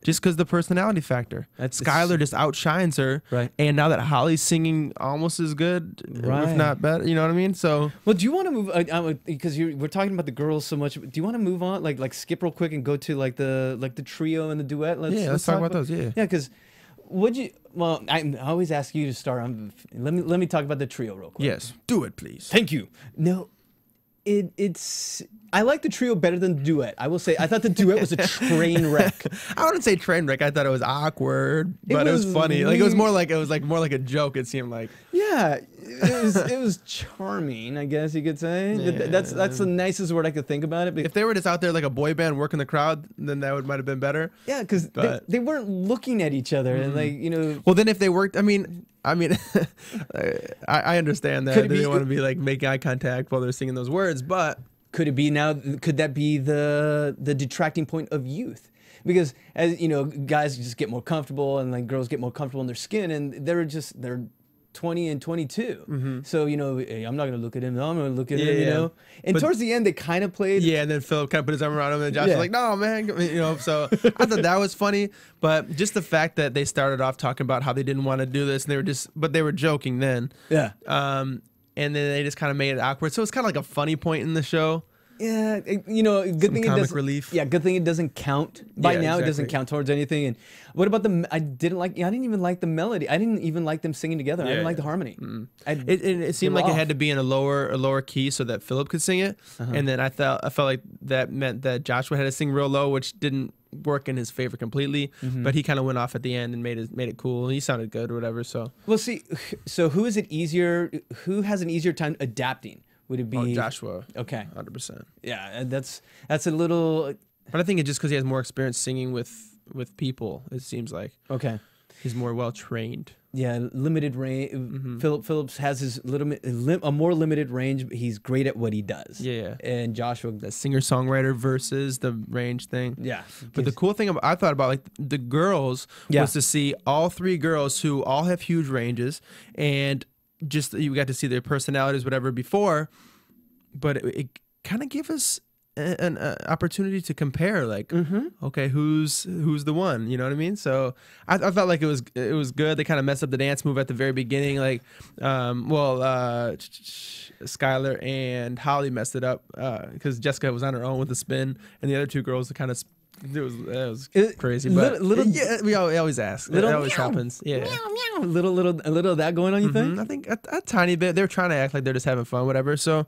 Just because the personality factor. Skylar just outshines her. Right. And now that Holly's singing almost as good, if not better, you know what I mean? So. Well, do you want to move, because we're talking about the girls so much, do you want to move on, like skip real quick and go to like the trio and the duet? Let's talk about those, yeah. Yeah, because I always ask you to start. Let me talk about the trio real quick. Yes, do it, please. Thank you. No, it's... I like the trio better than the duet. I will say, I thought the duet was a train wreck. I wouldn't say train wreck. I thought it was awkward, but it was funny. Like it was more like a joke. It seemed like. Yeah, it was charming, I guess you could say. Yeah. That's the nicest word I could think about it. If they were just out there like a boy band working the crowd, then that might have been better. Yeah, because they weren't looking at each other and like, you know. Well, then if they worked, I mean, I understand that they didn't want to be like making eye contact while they're singing those words, but. Could it be now? Could that be the detracting point of youth? Because, as you know, guys just get more comfortable, and like girls get more comfortable in their skin, and they're 20 and 22. So you know, hey, I'm not gonna look at him. No, I'm gonna look at him. You know. And towards the end, they kind of played. Yeah, and then Philip kind of put his arm around him, and Josh was like, "No, man," you know. So I thought that was funny, but just the fact that they started off talking about how they didn't want to do this, and they were joking then. Yeah. And then they just kind of made it awkward. So it's kind of like a funny point in the show. Yeah, you know, good thing it doesn't. Relief. Yeah, good thing it doesn't count. By now, exactly. It doesn't count towards anything. And what about I didn't even like the melody. I didn't even like them singing together. I didn't like the harmony. It seemed like it had to be in a lower key so that Philip could sing it. And then I felt like that meant that Joshua had to sing real low, which didn't work in his favor completely. But he kind of went off at the end and made it cool. He sounded good or whatever. So we'll see. So who has an easier time adapting? Would it be Joshua? Okay, 100%. Yeah, that's a little. But I think it's just because he has more experience singing with people. It seems like. Okay. He's more well trained. Yeah, limited range. Phillips has a more limited range, but he's great at what he does. Yeah. And Joshua, the singer-songwriter versus the range thing. Yeah. But the cool thing I thought about like the girls was to see all 3 girls who all have huge ranges, and just you got to see their personalities, whatever, before, but it kind of gave us an opportunity to compare, like, okay, who's the one, you know what I mean? So I felt like it was good. They kind of messed up the dance move at the very beginning, like, Skylar and Holly messed it up because Jessica was on her own with the spin, and the other 2 girls kind of. It was crazy, but we always ask. It always happens. Yeah, meow. A little of that going on. You think? I think a tiny bit. They're trying to act like they're just having fun, whatever. So,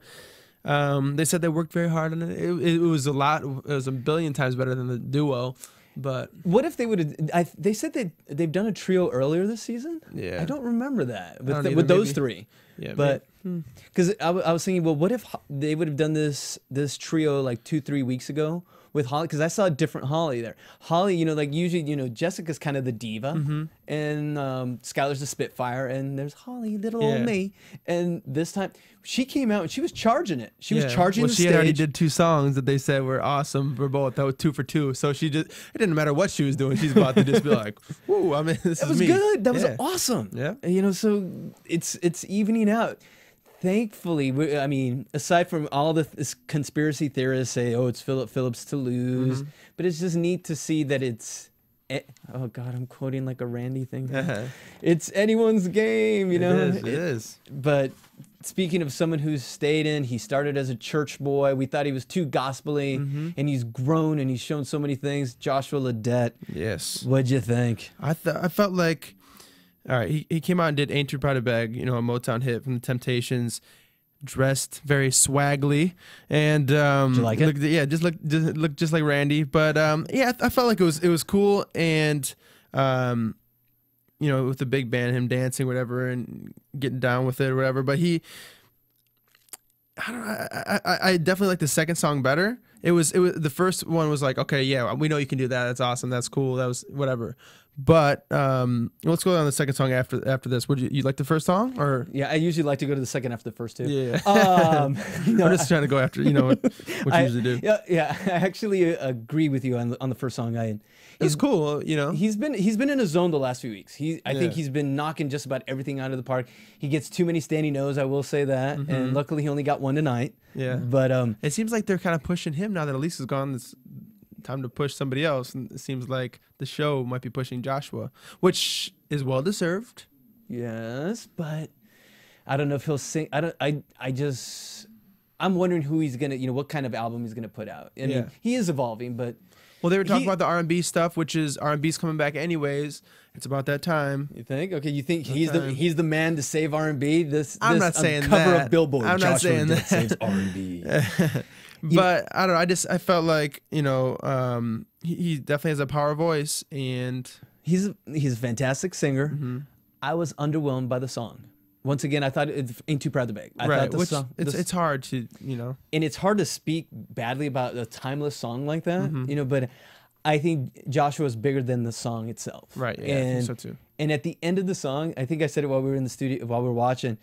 they said they worked very hard on it. It was a lot. It was a billion times better than the duo. But what if they would have? They said that they've done a trio earlier this season. Yeah. I don't remember that with, either, with those maybe. three. Yeah, but because I was thinking, well, what if they would have done this trio like 2-3 weeks ago with Holly? Because I saw a different Holly there. Holly, you know, like usually, you know, Jessica's kind of the diva, and Skylar's the Spitfire, and there's Holly, little old me. And this time, she came out and she was charging it. She was charging the she stage. had already did 2 songs that they said were awesome for both. That was 2 for 2. So she just, it didn't matter what she was doing. She's about to just be like, whoa, I mean, this That is was me. good. That was awesome. Yeah. You know, so it's evening out. Thankfully, I mean, aside from all this conspiracy theorists say, oh, it's Philip Phillips to lose, but it's just neat to see that it's, oh God, I'm quoting like a Randy thing. It's anyone's game, you know? It is. But speaking of someone who's stayed in, he started as a church boy. We thought he was too gospel-y, and he's grown and he's shown so many things. Joshua Ledette. Yes. What'd you think? I felt like, all right, he came out and did Ain't Too Proud to Beg, you know, a Motown hit from the Temptations, dressed very swaggly, and Did you like it? looked just like Randy. But yeah, I felt like it was cool, and you know, with the big band, him dancing, whatever, and getting down with it, or whatever. But I definitely like the second song better. It was the first one was like, okay, yeah, we know you can do that. That's awesome. That's cool. That was whatever. But let's go on the second song after this. Would you like the first song or? Yeah, I usually like to go to the second after the first two. Yeah. No, I'm just trying to go after, you know, what you usually do. Yeah, I actually agree with you on the first song. It's cool, you know. He's been in a zone the last few weeks. I think he's been knocking just about everything out of the park. He gets too many standing O's, I will say that, and luckily he only got one tonight. Yeah. But it seems like they're kind of pushing him now that Elise is gone. It's time to push somebody else, and it seems like the show might be pushing Joshua, which is well deserved. Yes, but I don't know if he'll sing. I'm wondering who he's gonna, you know, what kind of album he's gonna put out. I mean, he is evolving, but. Well, they were talking about the R&B stuff, which is R&B's coming back anyways. It's about that time. You think? Okay, you think he's the man to save R&B? I'm not saying cover that. of Billboard. I'm not saying that. Saves R&B. But I don't know. I felt like, you know, he definitely has a power voice, and he's a fantastic singer. I was underwhelmed by the song. Once again, I thought it Ain't Too Proud to Beg. It's hard to, you know. And it's hard to speak badly about a timeless song like that, you know, but I think Joshua is bigger than the song itself. Right, yeah, I think so too. And at the end of the song, I think I said it while we were in the studio, while we were watching,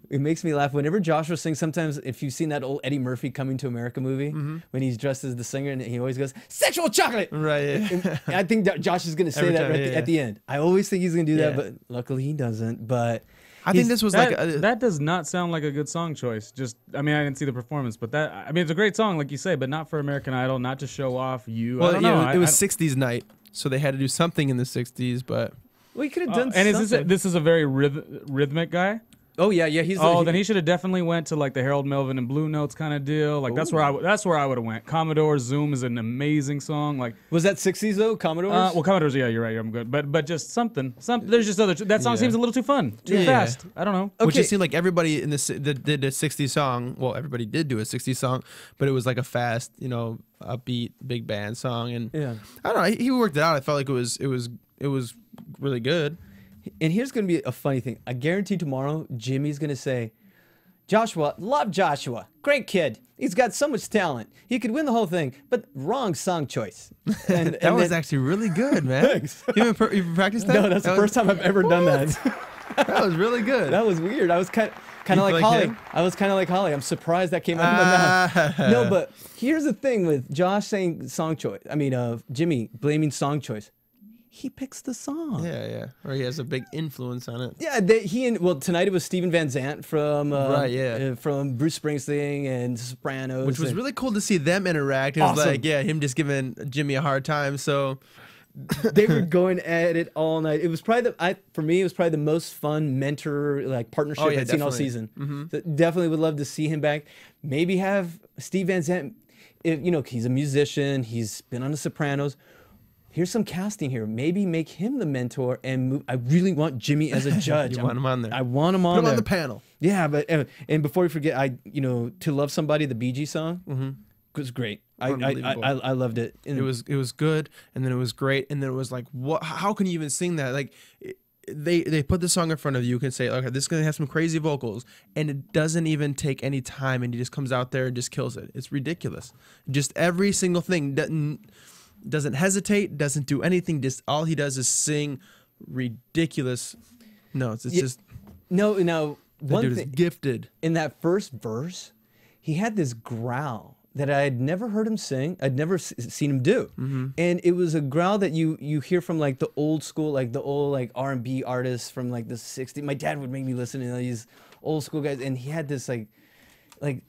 it makes me laugh. Whenever Joshua sings, sometimes if you've seen that old Eddie Murphy Coming to America movie, when he's dressed as the singer and he always goes, "Sexual chocolate!" Right. Yeah. I think that Josh is going to say that at the end. I always think he's going to do that, but luckily he doesn't. But I think this was that does not sound like a good song choice. Just, I mean, I didn't see the performance, but it's a great song, like you say, but not for American Idol, not to show off you. Well, I don't know. It was 60s night, so they had to do something in the 60s, but. Well, he could have done and something. This is a very rhythmic guy? Oh yeah, he's. Then he should have definitely went to like the Harold Melvin and Blue Notes kind of deal. Like that's where I would have went. Commodore Zoom is an amazing song. Like was that 60s though? Commodores? Well, Commodores. Yeah, you're right. I'm good. But just something. There's just other. That song seems a little too fun, too fast. I don't know. Okay. Which it seemed like everybody in this that did a 60s song. Well, everybody did do a 60s song, but it was like a fast, you know, upbeat big band song. And I don't know. He worked it out. I felt like it was really good. And here's going to be a funny thing. I guarantee tomorrow, Jimmy's going to say, Joshua, love Joshua. Great kid. He's got so much talent. He could win the whole thing, but wrong song choice. And that was actually really good, man. Thanks. You practiced that? No, that's the first time I've ever done that. That was really good. That was weird. I was kind of like Holly. I was kind of like Holly. I'm surprised that came out of my mouth. No, but here's the thing with Josh saying song choice. I mean, Jimmy blaming song choice. He picks the song. Yeah. Or he has a big influence on it. Yeah, tonight it was Steven Van Zandt from from Bruce Springsteen and Sopranos. Which was really cool to see them interact. It was like, him just giving Jimmy a hard time. So they were going at it all night. It was probably for me, it was probably the most fun mentor partnership I've seen all season. So definitely would love to see him back. Maybe have Steve Van Zandt. He's a musician. He's been on The Sopranos. Here's some casting here. Maybe make him the mentor and move. I really want Jimmy as a judge. You want him on there. I want him on there. Put him there. on the panel. Yeah, but and before we forget, To Love Somebody, the Bee Gees song. was great. I loved it. It was good, and then it was great, and then it was like, what? How can you even sing that? Like, they put the song in front of you, can say, okay, this is gonna have some crazy vocals, and it doesn't even take any time, and he just comes out there and just kills it. It's ridiculous. Just every single thing doesn't hesitate, doesn't do anything. Just all he does is sing ridiculous notes. It's just no. The dude is gifted. In that first verse, he had this growl that I had never heard him sing. I'd never seen him do. And it was a growl that you hear from like the old school, like the old like R&B artists from like the 60s. My dad would make me listen to these old school guys, and he had this like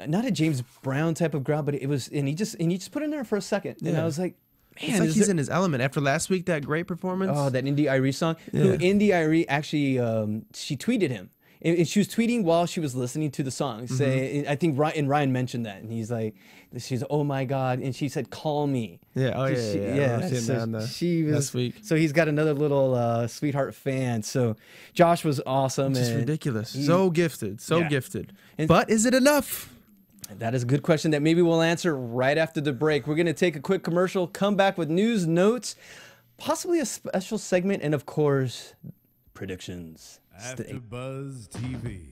not a James Brown type of growl, but it was, and he just put it in there for a second. And I was like, man, it's like he's in his element. After last week, that great performance. Oh, that Indie Irie song. Yeah. Who Indie Irie actually, she tweeted him. And she was tweeting while she was listening to the song. Say, I think Ryan mentioned that, and he's like, she's, oh my God, and she said, call me. Yeah, oh yeah. So she was. Last week. So he's got another little sweetheart fan. So Josh was awesome. Just ridiculous. So gifted. But is it enough? That is a good question that maybe we'll answer right after the break. We're going to take a quick commercial, come back with news, notes, possibly a special segment, and of course, predictions. AfterBuzz TV.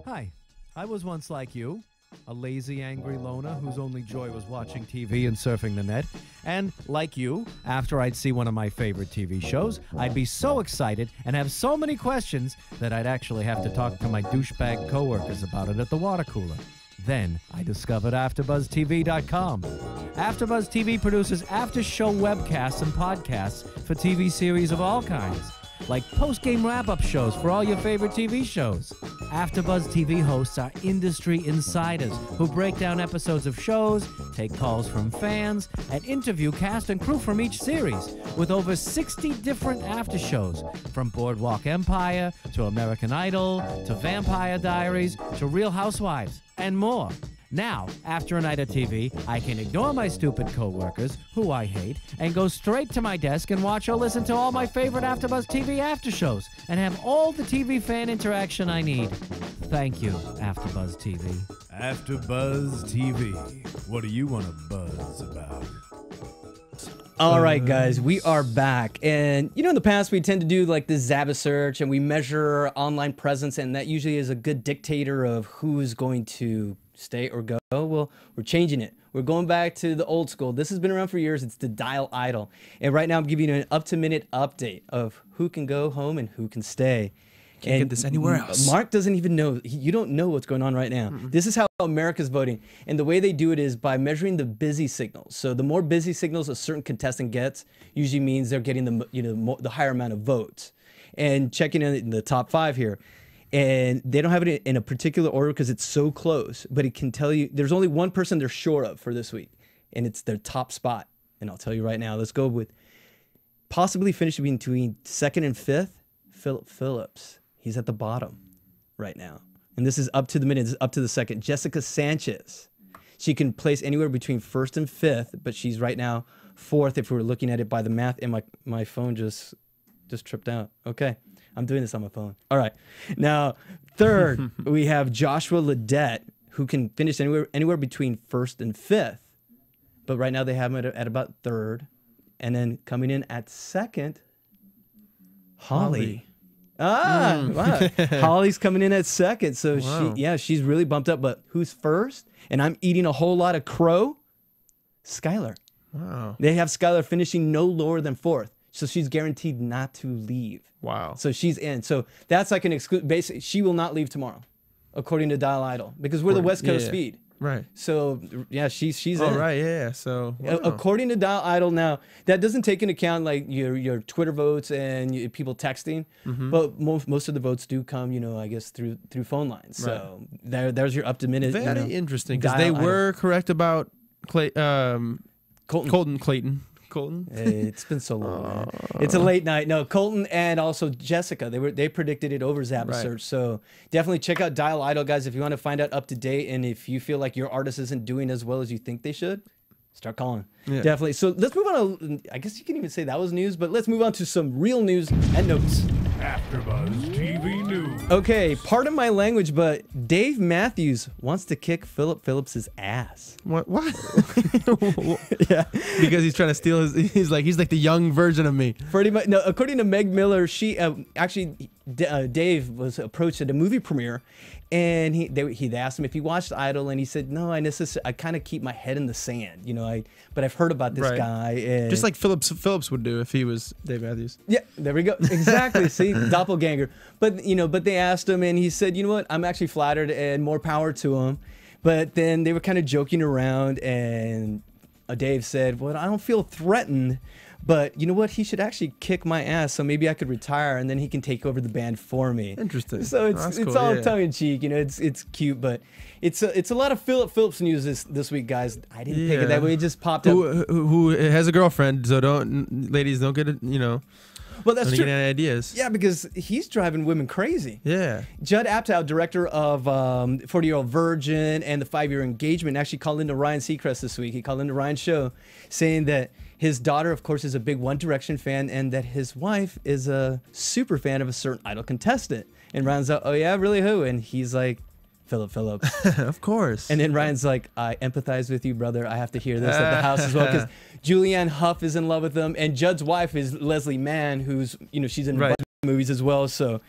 Hi, I was once like you, a lazy, angry loner whose only joy was watching TV and surfing the net. And like you, after I'd see one of my favorite TV shows, I'd be so excited and have so many questions that I'd actually have to talk to my douchebag coworkers about it at the water cooler. Then I discovered AfterBuzzTV.com. AfterBuzz TV produces after-show webcasts and podcasts for TV series of all kinds, like post-game wrap-up shows for all your favorite TV shows. AfterBuzz TV hosts are industry insiders who break down episodes of shows, take calls from fans, and interview cast and crew from each series, with over 60 different after shows, from Boardwalk Empire to American Idol to Vampire Diaries to Real Housewives, and more. Now, after a night of TV, I can ignore my stupid coworkers, who I hate, and go straight to my desk and watch or listen to all my favorite AfterBuzz TV after shows, and have all the TV fan interaction I need. Thank you, AfterBuzz TV. AfterBuzz TV. What do you want to buzz about? All right, guys, we are back. And, you know, in the past, we tend to do like the Zaba search, and we measure our online presence, and that usually is a good dictator of who's going to stay or go. Well, we're changing it. We're going back to the old school. This has been around for years. It's the Dial Idol. And right now I'm giving you an up-to-minute update of who can go home and who can stay. Can't get this anywhere else. Mark doesn't even know. You don't know what's going on right now. This is how America's voting. And the way they do it is by measuring the busy signals. So the more busy signals a certain contestant gets usually means they're getting the higher amount of votes. And checking in the top 5 here. And they don't have it in a particular order because it's so close, but it can tell you there's only one person they're sure of for this week, and it's their top spot. And I'll tell you right now, let's go with possibly finishing between 2nd and 5th, Philip Phillips. He's at the bottom right now. And this is up to the minute, this is up to the second. Jessica Sanchez. She can place anywhere between 1st and 5th, but she's right now 4th if we were looking at it by the math, and my phone just tripped out. Okay. I'm doing this on my phone. All right. Now, 3rd, we have Joshua Ledette, who can finish anywhere between 1st and 5th. But right now they have him at about 3rd. And then coming in at 2nd, Holly. Wow. Holly's coming in at 2nd. So she's really bumped up. But who's 1st? And I'm eating a whole lot of crow. Skylar. Wow. They have Skylar finishing no lower than 4th. So she's guaranteed not to leave. Wow. So she's in. So that's like an exclusive. Basically, she will not leave tomorrow, according to Dial Idol, because we're the West Coast speed. Right. So yeah, she's in. Oh, right. Yeah. So according to Dial Idol, now that doesn't take into account like your Twitter votes and people texting, but most of the votes do come, I guess through phone lines. So there's your up to minute. Very interesting, because they were correct about Colton Clayton. Colton. Hey, it's been so long, man. It's a late night. No, Colton and also Jessica. They predicted it over Zaba Search. So definitely check out Dial Idol, guys, if you want to find out up to date, and if you feel like your artist isn't doing as well as you think they should, start calling. Yeah. Definitely. So let's move on to, I guess you can even say that was news, but let's move on to some real news and notes. AfterBuzz TV News. Okay, pardon my language, but Dave Matthews wants to kick Philip Phillips's ass. What? Yeah, Because he's trying to steal his. He's like the young version of me. pretty much. No, according to Meg Miller, she Dave was approached at a movie premiere, and he asked him if he watched Idol, and he said, "No, I kind of keep my head in the sand, but I've heard about this guy." And Just like Phillips would do if he was Dave Matthews. yeah, there we go. Exactly. See, doppelganger. But but they asked him, and he said, "You know what? I'm actually flattered, and more power to him." But then they were kind of joking around, and Dave said, "Well, I don't feel threatened, but you know what? He should actually kick my ass, so maybe I could retire, and then he can take over the band for me." Interesting. So it's cool, all yeah. tongue in cheek, it's cute, but it's a lot of Philip Phillips news this week, guys. I didn't pick it that way; it just popped up. Who has a girlfriend? So ladies, don't get it. Well, that's don't true. get any ideas. Yeah, because he's driving women crazy. Yeah. Judd Apatow, director of 40-Year-Old Virgin and the 5-Year Engagement, actually called into Ryan Seacrest this week. He called into Ryan's show saying that his daughter, of course, is a big One Direction fan and that his wife is a super fan of a certain Idol contestant. And Ryan's like, "Oh, yeah, really, who?" And he's like, "Philip Phillips." Of course. And then Ryan's like, "I empathize with you, brother. I have to hear this at the house as well." Because Julianne Hough is in love with him. And Judd's wife is Leslie Mann, who's, she's in movies as well. So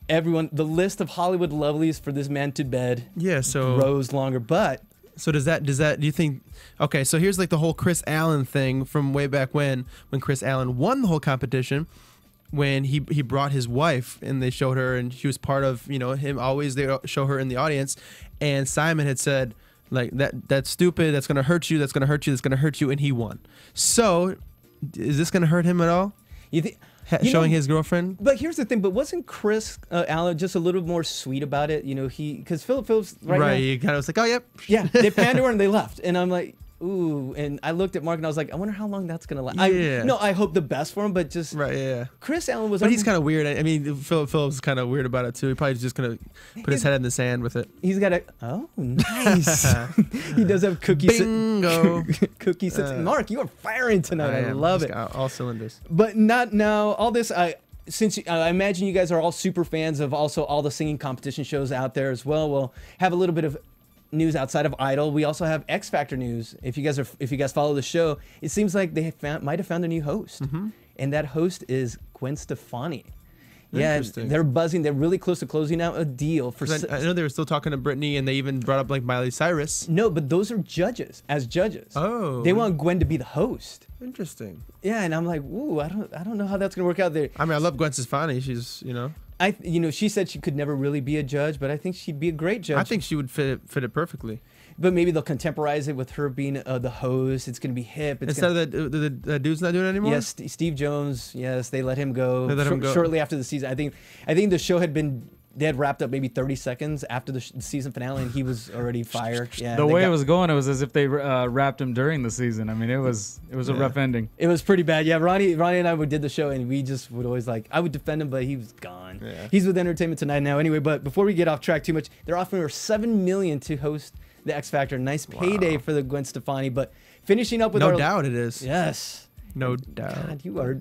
everyone, the list of Hollywood lovelies for this man to bed grows longer. But so do you think, okay, so here's like the whole Chris Allen thing from way back when Chris Allen won the whole competition. When he brought his wife and they showed her and she was part of, him always, they show her in the audience, and Simon had said like that's stupid, that's gonna hurt you, that's gonna hurt you, that's gonna hurt you, and he won. So is this gonna hurt him at all? you think showing his girlfriend? But here's the thing, but wasn't Chris Allen just a little more sweet about it? Because Philip Phillips now, he kind of was like, "Oh, yep." Yeah, they panned her and they left. And I'm like, ooh, and I looked at Mark and I was like, I wonder how long that's gonna last. Yeah. I hope the best for him, but just Chris Allen was. But he's kind of weird. I mean, Philip Phillips is kind of weird about it too. He probably just gonna put his head in the sand with it. He's got nice. He does have cookies. Bingo. Cookies. Mark, you are firing tonight. I love it. All cylinders. But not now. All this. Since I imagine you guys are all super fans of also all the singing competition shows out there as well. We'll have a little bit of news outside of Idol. We also have X Factor news. If you guys follow the show, it seems like they might have found a new host, and that host is Gwen Stefani. Yeah, they're buzzing. They're really close to closing out a deal for. I know they were still talking to Britney, and they even brought up like Miley Cyrus. No, but those are judges. Oh, they want Gwen to be the host. Interesting. Yeah, and I'm like, ooh, I don't know how that's gonna work out there. I mean, I love Gwen Stefani. She's she said she could never really be a judge, but I think she'd be a great judge. I think she would fit it perfectly. But maybe they'll contemporize it with her being the host. It's going to be hip. Instead of the dude's not doing it anymore? Yes, Steve Jones. Yes, they let him go. They let him go shortly after the season. I think the show they had wrapped up maybe 30 seconds after the season finale, and he was already fired. Yeah, the way it was going, it was as if they wrapped him during the season. I mean, it was a rough ending. It was pretty bad. Yeah, Ronnie and I did the show, and we just would always I would defend him, but he was gone. Yeah. He's with Entertainment Tonight now. Anyway, but before we get off track too much, they're offering her $7 million to host the X Factor. Nice payday for the Gwen Stefani. But finishing up with no doubt it is. Yes. No doubt. God, you are.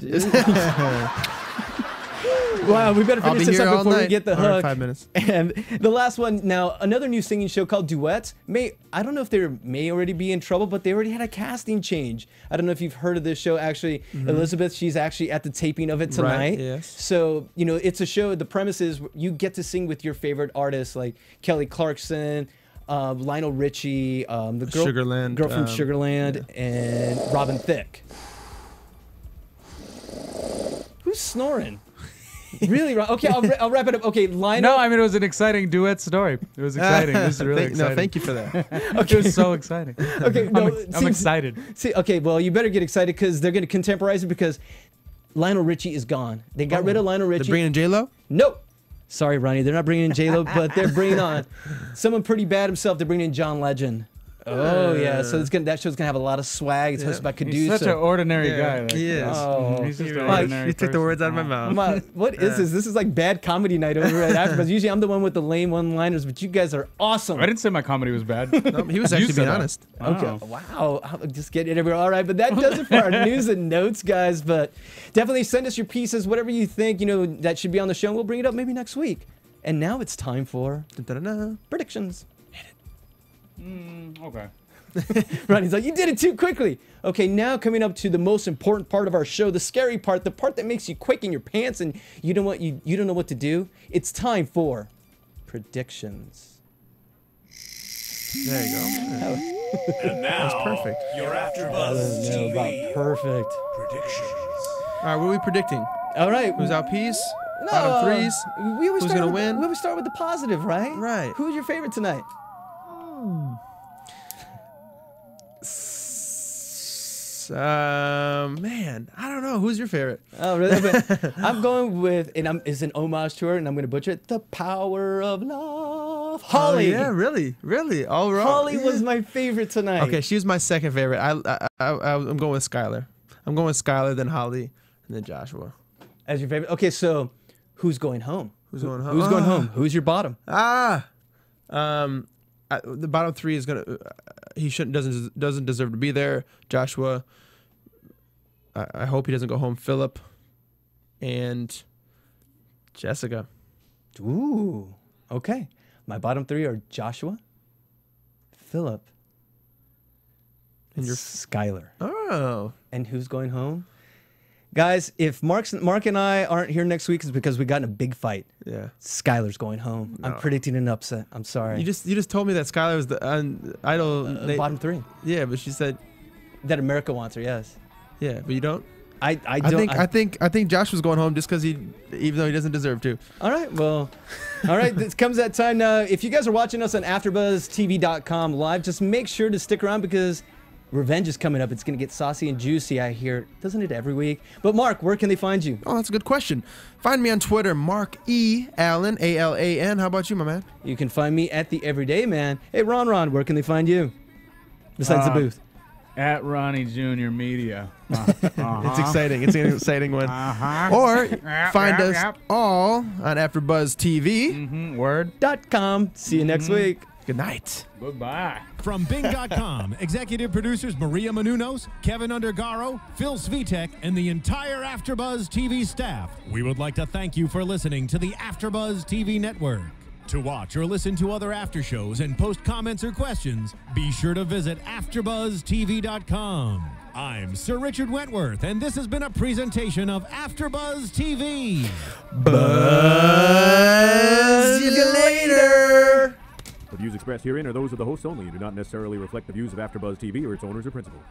Wow, we better finish this up before we get the hook. 5 minutes. And the last one, now, another new singing show called Duets. I don't know if they may already be in trouble, but they already had a casting change. I don't know if you've heard of this show, actually. Elizabeth, she's actually at the taping of it tonight. Right, yes. So, it's a show, the premise is you get to sing with your favorite artists, like Kelly Clarkson, Lionel Richie, the girl from Sugarland, and Robin Thicke. Who's snoring? Really? Okay, I'll wrap it up. Okay, Lionel. No, I mean, it was an exciting duet story. It was exciting. This is really exciting. No, thank you for that. Okay. It was so exciting. Okay, I'm excited. Okay, well, you better get excited because they're going to contemporize it because Lionel Richie is gone. They got rid of Lionel Richie. They're bringing in J-Lo? Nope. Sorry, Ronnie. They're not bringing in J-Lo, but they're bringing on someone pretty bad himself. They're bringing in John Legend. Oh yeah, so that show's gonna have a lot of swag. It's hosted by Caduce. He's such an ordinary guy. He is. Oh, he's just an Mike, ordinary you took the person. words out of my mouth. What is this? This is like bad comedy night over at AfterBuzz. Usually I'm the one with the lame one-liners, but you guys are awesome. I didn't say my comedy was bad. No, he was You actually said being that. honest. Okay. Wow. I'm just getting it everywhere. All right, but that does it for our news and notes, guys. But definitely send us your pieces, whatever you think, that should be on the show. And we'll bring it up maybe next week. And now it's time for Da-da-da. predictions. Okay. Ronnie's like, you did it too quickly. Okay, now coming up to the most important part of our show, the scary part, the part that makes you quake in your pants and you don't know what to do. It's time for predictions. There you go. And now, That's perfect. your AfterBuzz TV About perfect. predictions. All right, what are we predicting? All right. Who's out peace? No, Bottom threes? We always Who's start gonna with, win? We always start with the positive, right? Right. Who's your favorite tonight? Man, I don't know. Who's your favorite? Oh, really? But I'm going with, it's an homage to her, and I'm going to butcher it. The Power of Love. Holly. Oh, yeah, really. All right. Holly was my favorite tonight. Okay, she was my second favorite. I'm going with Skylar. I'm going with Skylar, then Holly, and then Joshua. As your favorite. Okay, so who's going home? Who's going home? Who's going home? Who's your bottom? The bottom three is gonna. He doesn't deserve to be there. Joshua. I hope he doesn't go home. Philip, and Jessica. Ooh. Okay. My bottom three are Joshua, Philip, and your Skylar. Oh. And who's going home? Guys, if Mark and I aren't here next week, it's because we got in a big fight. Yeah. Skylar's going home. I'm predicting an upset. I'm sorry. You just told me that Skylar was the idol. Bottom three. Yeah, but she said. That America wants her, yes. Yeah, but you don't. I don't. I think Josh was going home just because even though he doesn't deserve to. All right, well, all right. This comes that time now. If you guys are watching us on AfterBuzzTV.com live, just make sure to stick around because Revenge is coming up. It's gonna get saucy and juicy. I hear, doesn't it every week? But Mark, where can they find you? Oh, that's a good question. Find me on Twitter, Mark E. Allen, ALAN. How about you, my man? You can find me at The Everyday Man. Hey, Ron, where can they find you? Besides the booth. At Ronnie Jr. Media. It's exciting. It's an exciting one. Or find us all on AfterBuzz TV. Word. .com. See you next week. Good night. Goodbye. From Bing.com, executive producers Maria Menounos, Kevin Undergaro, Phil Svitek, and the entire AfterBuzz TV staff, we would like to thank you for listening to the AfterBuzz TV network. To watch or listen to other after shows and post comments or questions, be sure to visit AfterBuzzTV.com. I'm Sir Richard Wentworth, and this has been a presentation of AfterBuzz TV. Buzz you later. The views expressed herein are those of the hosts only and do not necessarily reflect the views of AfterBuzz TV or its owners or principals.